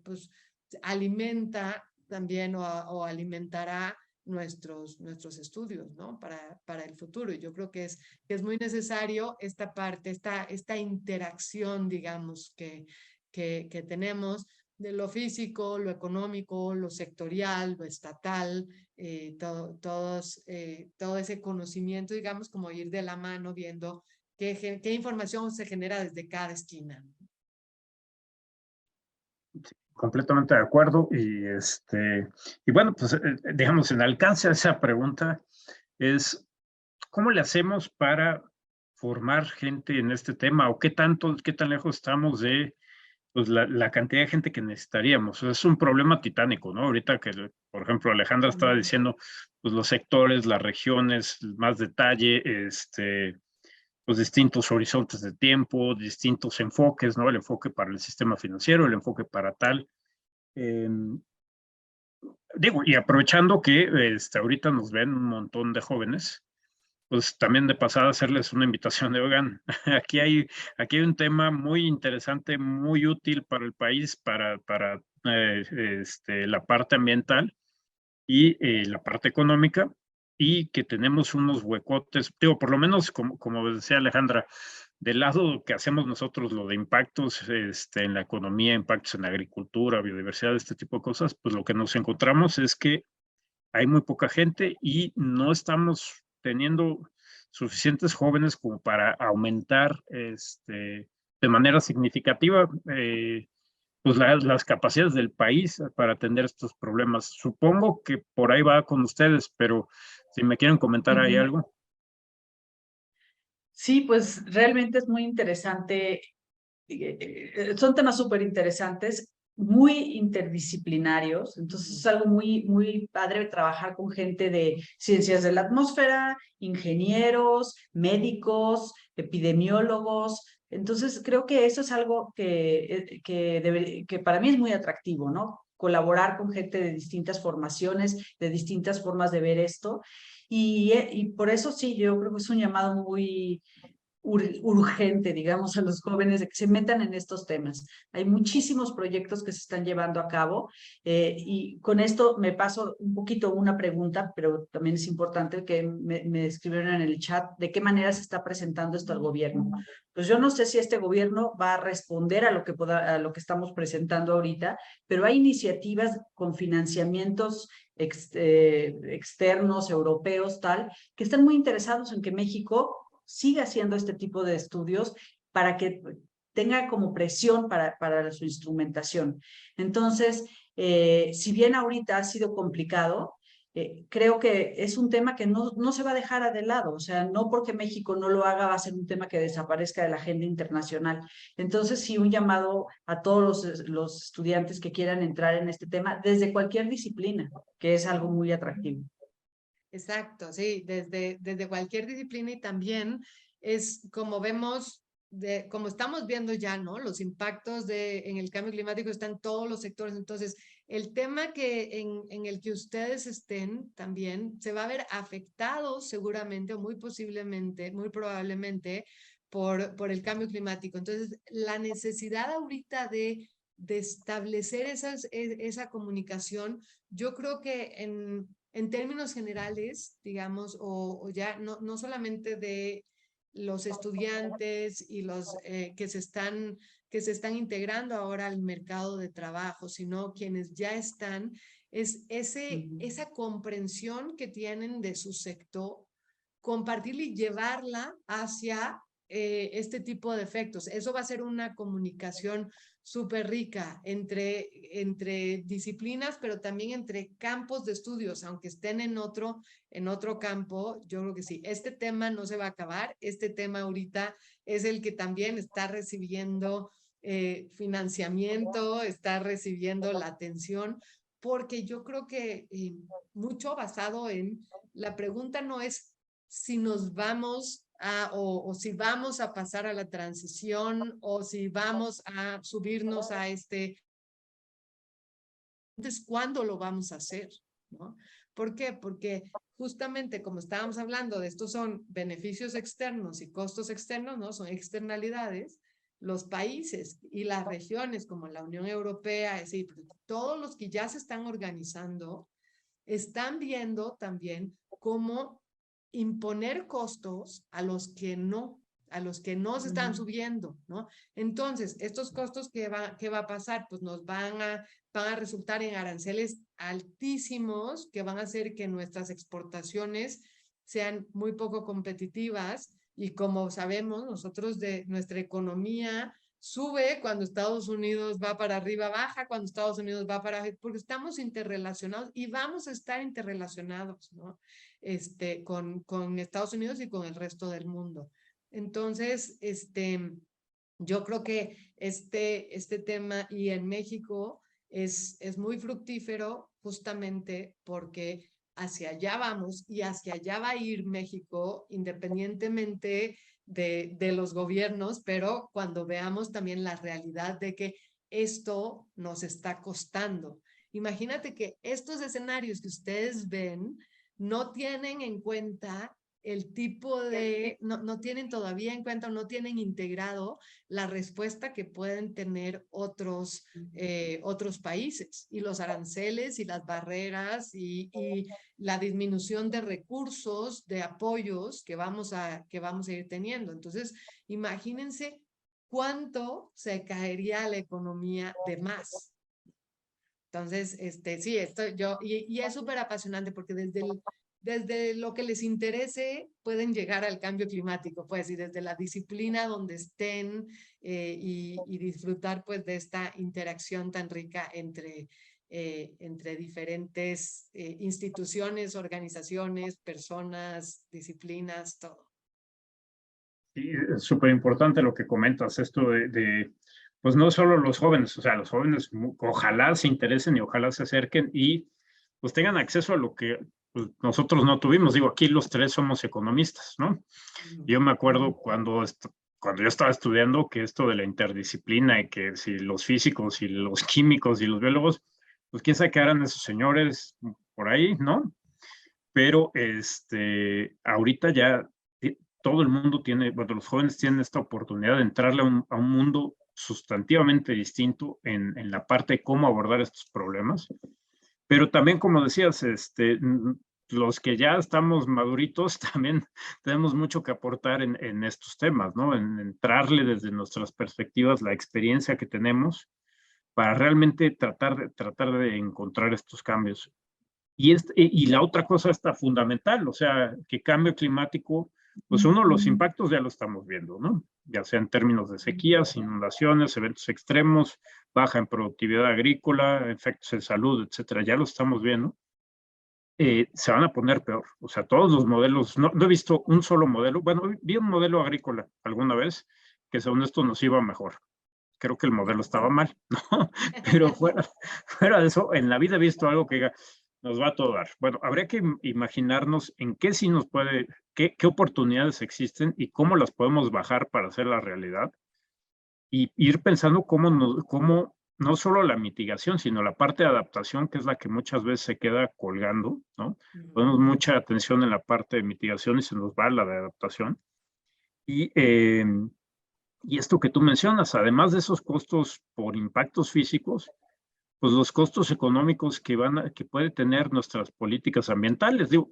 Speaker 3: pues, alimenta también o alimentará nuestros estudios, ¿no? Para el futuro. Y yo creo que es muy necesario esta parte, esta interacción, digamos, que tenemos de lo físico, lo económico, lo sectorial, lo estatal, todo ese conocimiento, digamos, como ir de la mano viendo qué información se genera desde cada esquina.
Speaker 1: Completamente de acuerdo. Y bueno, pues digamos, en alcance a esa pregunta es, ¿cómo le hacemos para formar gente en este tema? ¿O qué tan lejos estamos de pues, la cantidad de gente que necesitaríamos? O sea, es un problema titánico, ¿no? Ahorita que, por ejemplo, Alejandra estaba diciendo, pues los sectores, las regiones, más detalle, los distintos horizontes de tiempo, distintos enfoques, ¿no? El enfoque para el sistema financiero, el enfoque para tal. Digo, y aprovechando que ahorita nos ven un montón de jóvenes, pues también de pasada hacerles una invitación de, oigan, aquí hay un tema muy interesante, muy útil para el país, para la parte ambiental y la parte económica, y que tenemos unos huecotes, digo, por lo menos, como decía Alejandra, del lado que hacemos nosotros, lo de impactos en la economía, impactos en la agricultura, biodiversidad, este tipo de cosas, pues lo que nos encontramos es que hay muy poca gente y no estamos teniendo suficientes jóvenes como para aumentar de manera significativa pues las capacidades del país para atender estos problemas. Supongo que por ahí va con ustedes, pero si me quieren comentar ahí algo.
Speaker 2: Sí, pues realmente es muy interesante. Son temas súper interesantes, muy interdisciplinarios. Entonces es algo muy padre trabajar con gente de ciencias de la atmósfera, ingenieros, médicos, epidemiólogos. Entonces creo que eso es algo que para mí es muy atractivo, ¿no? Colaborar con gente de distintas formaciones, de distintas formas de ver esto. Y por eso sí, yo creo que es un llamado muy urgente, digamos, a los jóvenes de que se metan en estos temas. Hay muchísimos proyectos que se están llevando a cabo y con esto me paso un poquito una pregunta, pero también es importante que me escribieron en el chat de qué manera se está presentando esto al gobierno. Pues yo no sé si este gobierno va a responder a a lo que estamos presentando ahorita, pero hay iniciativas con financiamientos externos, europeos, tal, que están muy interesados en que México siga haciendo este tipo de estudios para que tenga como presión para su instrumentación. Entonces, si bien ahorita ha sido complicado, creo que es un tema que no se va a dejar de lado, o sea, no porque México no lo haga va a ser un tema que desaparezca de la agenda internacional. Entonces, sí, un llamado a todos los estudiantes que quieran entrar en este tema desde cualquier disciplina, que es algo muy atractivo.
Speaker 3: Exacto, sí, desde cualquier disciplina y también es como vemos, como estamos viendo ya, ¿no? Los impactos en el cambio climático están en todos los sectores. Entonces, el tema en el que ustedes estén también se va a ver afectado seguramente o muy posiblemente, muy probablemente por el cambio climático. Entonces, la necesidad ahorita de establecer esa comunicación, yo creo que en términos generales, digamos, o ya no solamente de los estudiantes y los que que se están integrando ahora al mercado de trabajo, sino quienes ya están, es esa comprensión que tienen de su sector, compartirla y llevarla hacia este tipo de efectos. Eso va a ser una comunicación súper rica entre disciplinas, pero también entre campos de estudios, aunque estén en otro campo. Yo creo que sí, este tema no se va a acabar. Este tema ahorita es el que también está recibiendo financiamiento, está recibiendo la atención, porque yo creo que mucho basado en, la pregunta no es si nos vamos o si vamos a pasar a la transición o si vamos a subirnos a entonces, ¿cuándo lo vamos a hacer? ¿No? ¿Por qué? Porque justamente como estábamos hablando de estos son beneficios externos y costos externos, ¿no? Son externalidades. Los países y las regiones como la Unión Europea, es decir, todos los que ya se están organizando, están viendo también cómo imponer costos a los que no se están subiendo, ¿no? Entonces, estos costos, ¿qué va a pasar? Pues nos van a resultar en aranceles altísimos que van a hacer que nuestras exportaciones sean muy poco competitivas y como sabemos, nosotros de nuestra economía sube cuando Estados Unidos va para arriba, baja cuando Estados Unidos va para arriba, porque estamos interrelacionados y vamos a estar interrelacionados, ¿no? Con Estados Unidos y con el resto del mundo. Entonces, yo creo que este tema y en México es muy fructífero justamente porque hacia allá vamos y hacia allá va a ir México independientemente de los gobiernos, pero cuando veamos también la realidad de que esto nos está costando. Imagínate que estos escenarios que ustedes ven no tienen en cuenta el tipo de, no tienen todavía en cuenta o no tienen integrado la respuesta que pueden tener otros países y los aranceles y las barreras y la disminución de recursos, de apoyos que vamos a ir teniendo. Entonces, imagínense cuánto se caería la economía de más. Entonces, sí, y es súper apasionante porque desde lo que les interese pueden llegar al cambio climático, pues, y desde la disciplina donde estén y disfrutar, pues, de esta interacción tan rica entre diferentes instituciones, organizaciones, personas, disciplinas, todo.
Speaker 1: Sí, es súper importante lo que comentas, esto pues no solo los jóvenes, o sea, los jóvenes ojalá se interesen y ojalá se acerquen y pues tengan acceso a lo que pues, nosotros no tuvimos. Digo, aquí los tres somos economistas, ¿no? Yo me acuerdo cuando yo estaba estudiando que esto de la interdisciplina y que si los físicos y los químicos y los biólogos, pues quién sabe qué harán esos señores por ahí, ¿no? Pero ahorita ya todo el mundo tiene, bueno, los jóvenes tienen esta oportunidad de entrarle a un mundo sustantivamente distinto en la parte de cómo abordar estos problemas. Pero también, como decías, los que ya estamos maduritos también tenemos mucho que aportar en estos temas, ¿no? En entrarle desde nuestras perspectivas la experiencia que tenemos para realmente tratar de encontrar estos cambios. Y la otra cosa está fundamental, o sea, que cambio climático, pues los impactos ya lo estamos viendo, ¿no? Ya sea en términos de sequías, inundaciones, eventos extremos, baja en productividad agrícola, efectos en salud, etcétera, ya lo estamos viendo. Se van a poner peor, o sea, todos los modelos, no he visto un solo modelo, bueno, vi un modelo agrícola alguna vez que según esto nos iba mejor. Creo que el modelo estaba mal, ¿no? Pero fuera de eso, en la vida he visto algo que nos va a todo dar. Bueno, habría que imaginarnos en qué sí nos puede, qué oportunidades existen y cómo las podemos bajar para hacer la realidad y ir pensando cómo no solo la mitigación, sino la parte de adaptación, que es la que muchas veces se queda colgando, ¿no? Ponemos mucha atención en la parte de mitigación y se nos va la de adaptación. Y esto que tú mencionas, además de esos costos por impactos físicos, pues los costos económicos que puede tener nuestras políticas ambientales. Digo,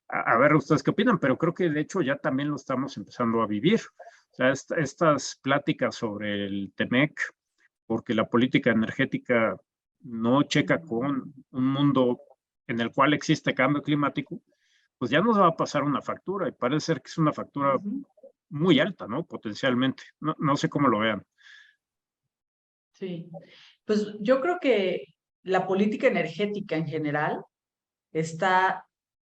Speaker 1: a ver ustedes qué opinan, pero creo que de hecho ya también lo estamos empezando a vivir. O sea, estas pláticas sobre el TEMEC, porque la política energética no checa con un mundo en el cual existe cambio climático, pues ya nos va a pasar una factura y parece ser que es una factura muy alta, ¿no? Potencialmente. No sé cómo lo vean.
Speaker 2: Sí, pues yo creo que la política energética en general está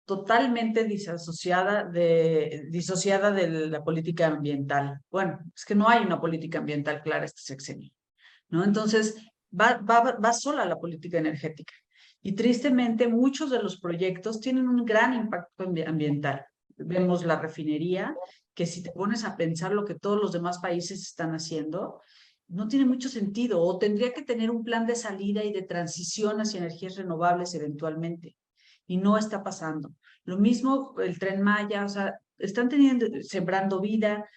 Speaker 2: totalmente disociada de la política ambiental. Bueno, es que no hay una política ambiental clara este sexenio, ¿no? Entonces, va sola la política energética. Y tristemente, muchos de los proyectos tienen un gran impacto ambiental. Vemos la refinería, que si te pones a pensar lo que todos los demás países están haciendo, no tiene mucho sentido, o tendría que tener un plan de salida y de transición hacia energías renovables eventualmente, y no está pasando. Lo mismo el Tren Maya, o sea, están sembrando vida.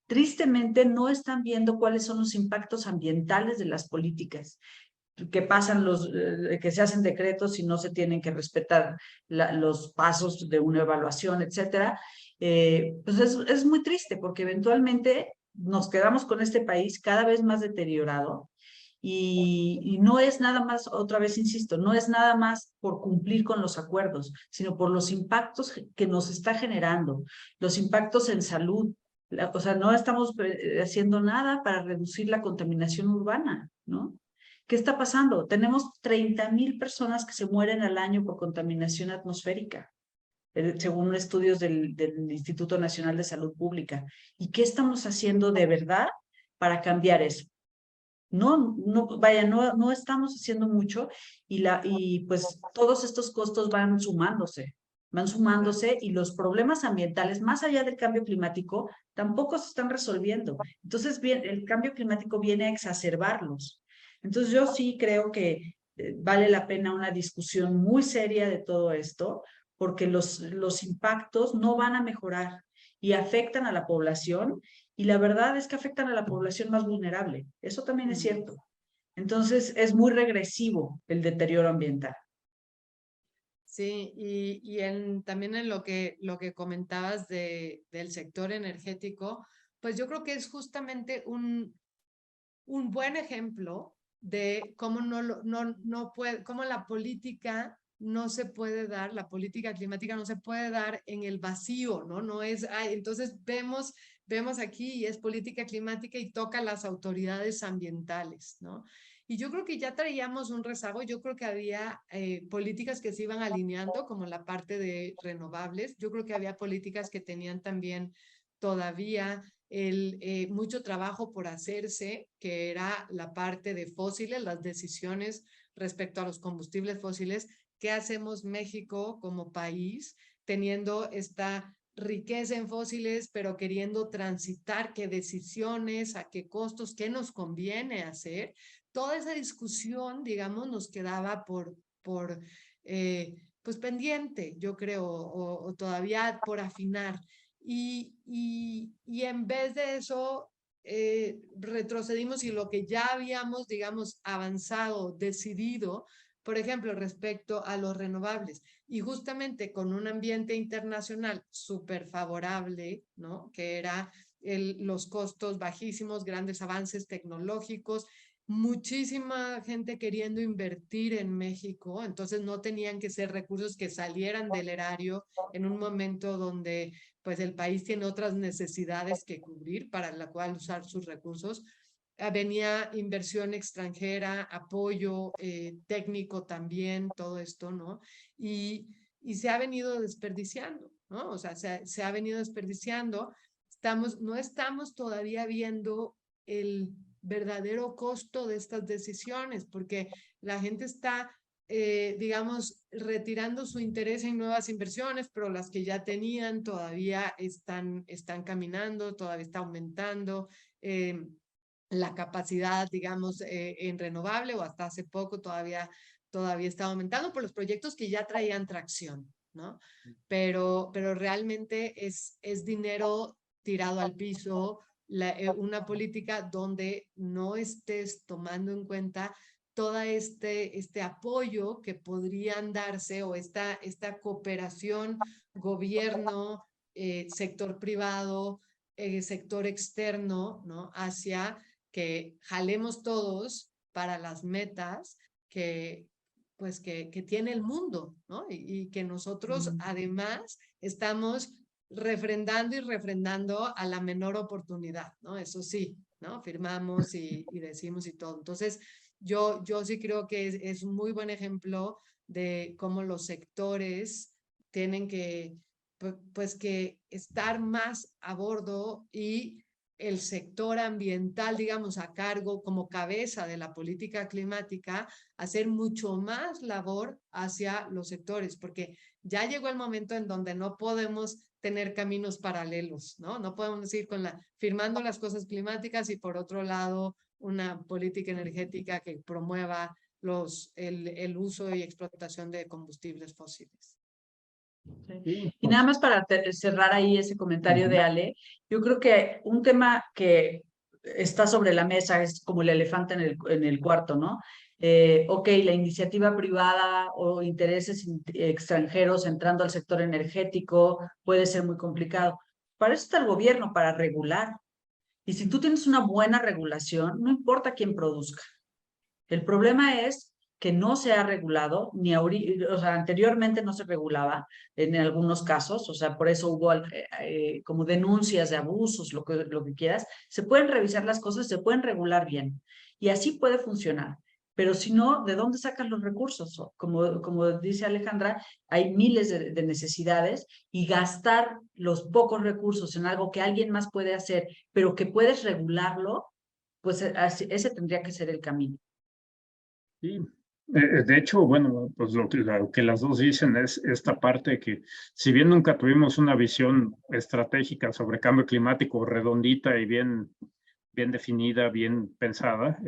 Speaker 2: Tristemente no están viendo cuáles son los impactos ambientales de las políticas, que pasan que se hacen decretos y no se tienen que respetar los pasos de una evaluación, etcétera. Pues es muy triste porque eventualmente nos quedamos con este país cada vez más deteriorado y no es nada más, otra vez insisto, no es nada más por cumplir con los acuerdos, sino por los impactos que nos está generando, los impactos en salud. O sea, no estamos haciendo nada para reducir la contaminación urbana, ¿no? ¿Qué está pasando? Tenemos 30,000 personas que se mueren al año por contaminación atmosférica, según estudios del Instituto Nacional de Salud Pública. ¿Y qué estamos haciendo de verdad para cambiar eso? No estamos haciendo mucho y pues todos estos costos van sumándose y los problemas ambientales, más allá del cambio climático, tampoco se están resolviendo. Entonces, bien, el cambio climático viene a exacerbarlos. Entonces, yo sí creo que vale la pena una discusión muy seria de todo esto, porque los impactos no van a mejorar y afectan a la población, y la verdad es que afectan a la población más vulnerable. Eso también es cierto. Entonces, es muy regresivo el deterioro ambiental.
Speaker 3: Sí, y también en lo que comentabas del sector energético, pues yo creo que es justamente un buen ejemplo de cómo no puede, cómo la política no se puede dar, la política climática no se puede dar en el vacío, ¿no? No es, entonces vemos aquí y es política climática y toca a las autoridades ambientales, ¿no? Y yo creo que ya traíamos un rezago, yo creo que había políticas que se iban alineando, como la parte de renovables, yo creo que había políticas que tenían también todavía mucho trabajo por hacerse, que era la parte de fósiles, las decisiones respecto a los combustibles fósiles. ¿Qué hacemos México como país teniendo esta riqueza en fósiles, pero queriendo transitar qué decisiones, a qué costos, qué nos conviene hacer? Toda esa discusión, digamos, nos quedaba pues pendiente, yo creo, o todavía por afinar. Y en vez de eso, retrocedimos y lo que ya habíamos, digamos, avanzado, decidido, por ejemplo, respecto a los renovables, y justamente con un ambiente internacional súper favorable, ¿no? Que era los costos bajísimos, grandes avances tecnológicos, muchísima gente queriendo invertir en México, entonces no tenían que ser recursos que salieran del erario en un momento donde pues el país tiene otras necesidades que cubrir para la cual usar sus recursos. Venía inversión extranjera, apoyo técnico también, todo esto, ¿no? Y se ha venido desperdiciando, ¿no? O sea, se ha venido desperdiciando. No estamos todavía viendo el verdadero costo de estas decisiones, porque la gente está digamos, retirando su interés en nuevas inversiones, pero las que ya tenían todavía están caminando, todavía está aumentando la capacidad, digamos, en renovable, o hasta hace poco todavía está aumentando por los proyectos que ya traían tracción, ¿no? Pero realmente es dinero tirado al piso, una política donde no estés tomando en cuenta todo este apoyo que podrían darse, o esta cooperación gobierno, sector privado, sector externo, ¿no? Hacia que jalemos todos para las metas que tiene el mundo, ¿no? Y que nosotros además estamos refrendando y refrendando a la menor oportunidad, ¿no? Eso sí, ¿no? Firmamos y decimos y todo. Entonces, yo sí creo que es un muy buen ejemplo de cómo los sectores tienen que, pues que estar más a bordo y el sector ambiental, digamos, a cargo como cabeza de la política climática, hacer mucho más labor hacia los sectores, porque ya llegó el momento en donde no podemos tener caminos paralelos, ¿no? No podemos ir firmando las cosas climáticas y por otro lado una política energética que promueva el uso y explotación de combustibles fósiles.
Speaker 2: Sí. Y nada más para cerrar ahí ese comentario de Ale, yo creo que un tema que está sobre la mesa es como el elefante en el cuarto, ¿no? Ok, la iniciativa privada o intereses extranjeros entrando al sector energético puede ser muy complicado. Para eso está el gobierno, para regular. Y si tú tienes una buena regulación, no importa quién produzca. El problema es que no se ha regulado, o sea, anteriormente no se regulaba en algunos casos, o sea, por eso hubo como denuncias de abusos, lo que quieras. Se pueden revisar las cosas, se pueden regular bien, y así puede funcionar. Pero si no, ¿de dónde sacan los recursos? Como dice Alejandra, hay miles de necesidades, y gastar los pocos recursos en algo que alguien más puede hacer, pero que puedes regularlo, pues ese tendría que ser el camino.
Speaker 1: Sí, de hecho, bueno, pues lo que las dos dicen es esta parte que, si bien nunca tuvimos una visión estratégica sobre cambio climático redondita y bien definida, bien pensada,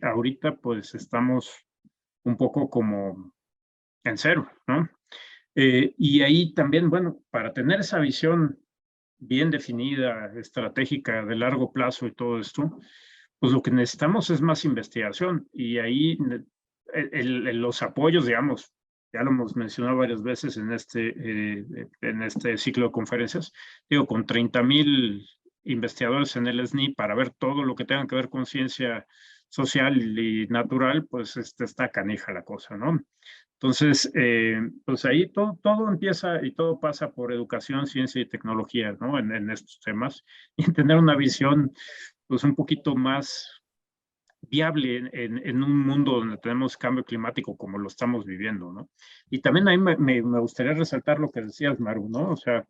Speaker 1: ahorita pues estamos un poco como en cero, ¿no? Y ahí también, bueno, para tener esa visión bien definida, estratégica, de largo plazo y todo esto, pues lo que necesitamos es más investigación, y ahí los apoyos, digamos, ya lo hemos mencionado varias veces en este ciclo de conferencias, digo, con 30,000 investigadores en el SNI para ver todo lo que tenga que ver con ciencia social y natural, pues está canija la cosa, ¿no? Entonces, pues ahí todo empieza y todo pasa por educación, ciencia y tecnología, ¿no? En estos temas, y tener una visión pues un poquito más viable en un mundo donde tenemos cambio climático como lo estamos viviendo, ¿no? Y también ahí me gustaría resaltar lo que decías, Maru, ¿no? O sea,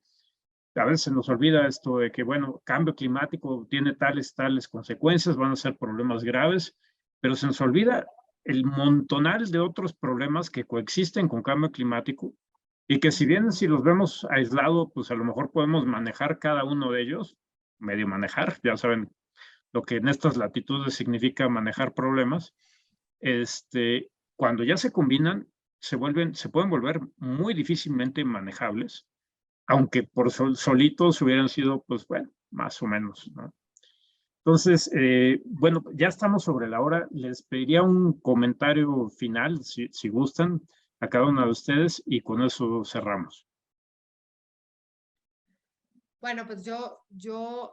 Speaker 1: a veces se nos olvida esto de que, bueno, cambio climático tiene tales consecuencias, van a ser problemas graves, pero se nos olvida el montonal de otros problemas que coexisten con cambio climático, y que si bien si los vemos aislados, pues a lo mejor podemos manejar cada uno de ellos, medio manejar, ya saben lo que en estas latitudes significa manejar problemas, cuando ya se combinan, se pueden volver muy difícilmente manejables, aunque por solitos hubieran sido, pues bueno, más o menos, ¿no? Entonces, bueno, ya estamos sobre la hora. Les pediría un comentario final, si gustan, a cada uno de ustedes, y con eso cerramos.
Speaker 3: Bueno, pues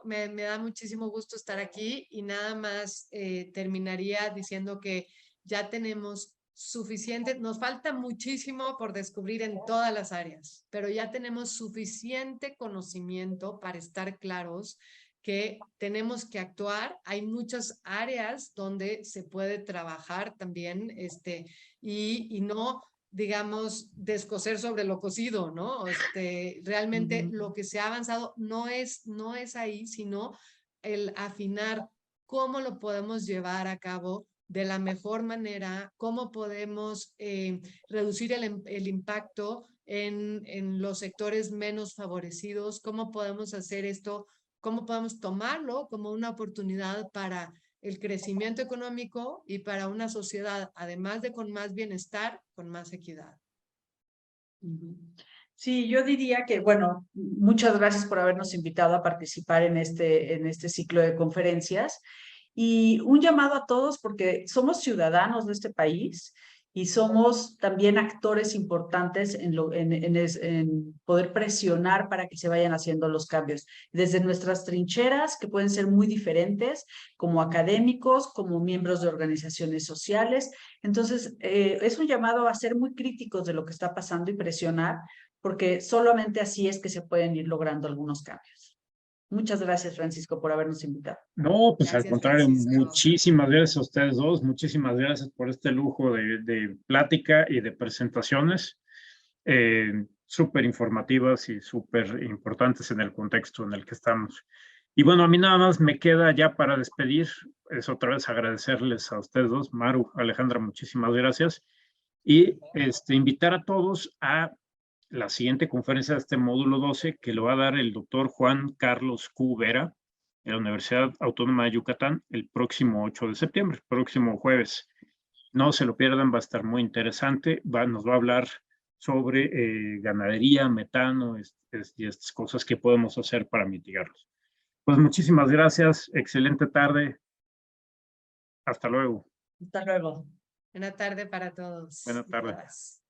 Speaker 3: me da muchísimo gusto estar aquí y nada más terminaría diciendo que ya tenemos suficiente, nos falta muchísimo por descubrir en todas las áreas, pero ya tenemos suficiente conocimiento para estar claros que tenemos que actuar. Hay muchas áreas donde se puede trabajar también, y no, digamos, descoser sobre lo cocido, ¿no? Realmente lo que se ha avanzado no es ahí, sino el afinar cómo lo podemos llevar a cabo de la mejor manera, cómo podemos reducir el impacto en los sectores menos favorecidos, cómo podemos hacer esto, cómo podemos tomarlo como una oportunidad para el crecimiento económico y para una sociedad, además de con más bienestar, con más equidad.
Speaker 2: Sí, yo diría que, bueno, muchas gracias por habernos invitado a participar en este ciclo de conferencias, y un llamado a todos, porque somos ciudadanos de este país y somos también actores importantes en poder presionar para que se vayan haciendo los cambios. Desde nuestras trincheras, que pueden ser muy diferentes, como académicos, como miembros de organizaciones sociales. Entonces, es un llamado a ser muy críticos de lo que está pasando y presionar, porque solamente así es que se pueden ir logrando algunos cambios. Muchas gracias, Francisco, por habernos invitado.
Speaker 1: No, pues al
Speaker 3: Gracias,
Speaker 1: contrario,
Speaker 3: Francisco.
Speaker 1: muchísimas gracias a ustedes dos, muchísimas gracias por este lujo de plática y de presentaciones súper informativas y súper importantes en el contexto en el que estamos. Y bueno, a mí nada más me queda ya para despedir, es otra vez agradecerles a ustedes dos, Maru, Alejandra, muchísimas gracias, y invitar a todos a la siguiente conferencia de este módulo 12 que lo va a dar el doctor Juan Carlos Q. Vera de la Universidad Autónoma de Yucatán el próximo 8 de septiembre, próximo jueves. No se lo pierdan, va a estar muy interesante, nos va a hablar sobre ganadería, metano y estas cosas que podemos hacer para mitigarlos. Pues muchísimas gracias, excelente tarde, hasta luego.
Speaker 2: Hasta luego.
Speaker 3: Buena tarde para todos.
Speaker 1: Buena tarde.
Speaker 3: Todas.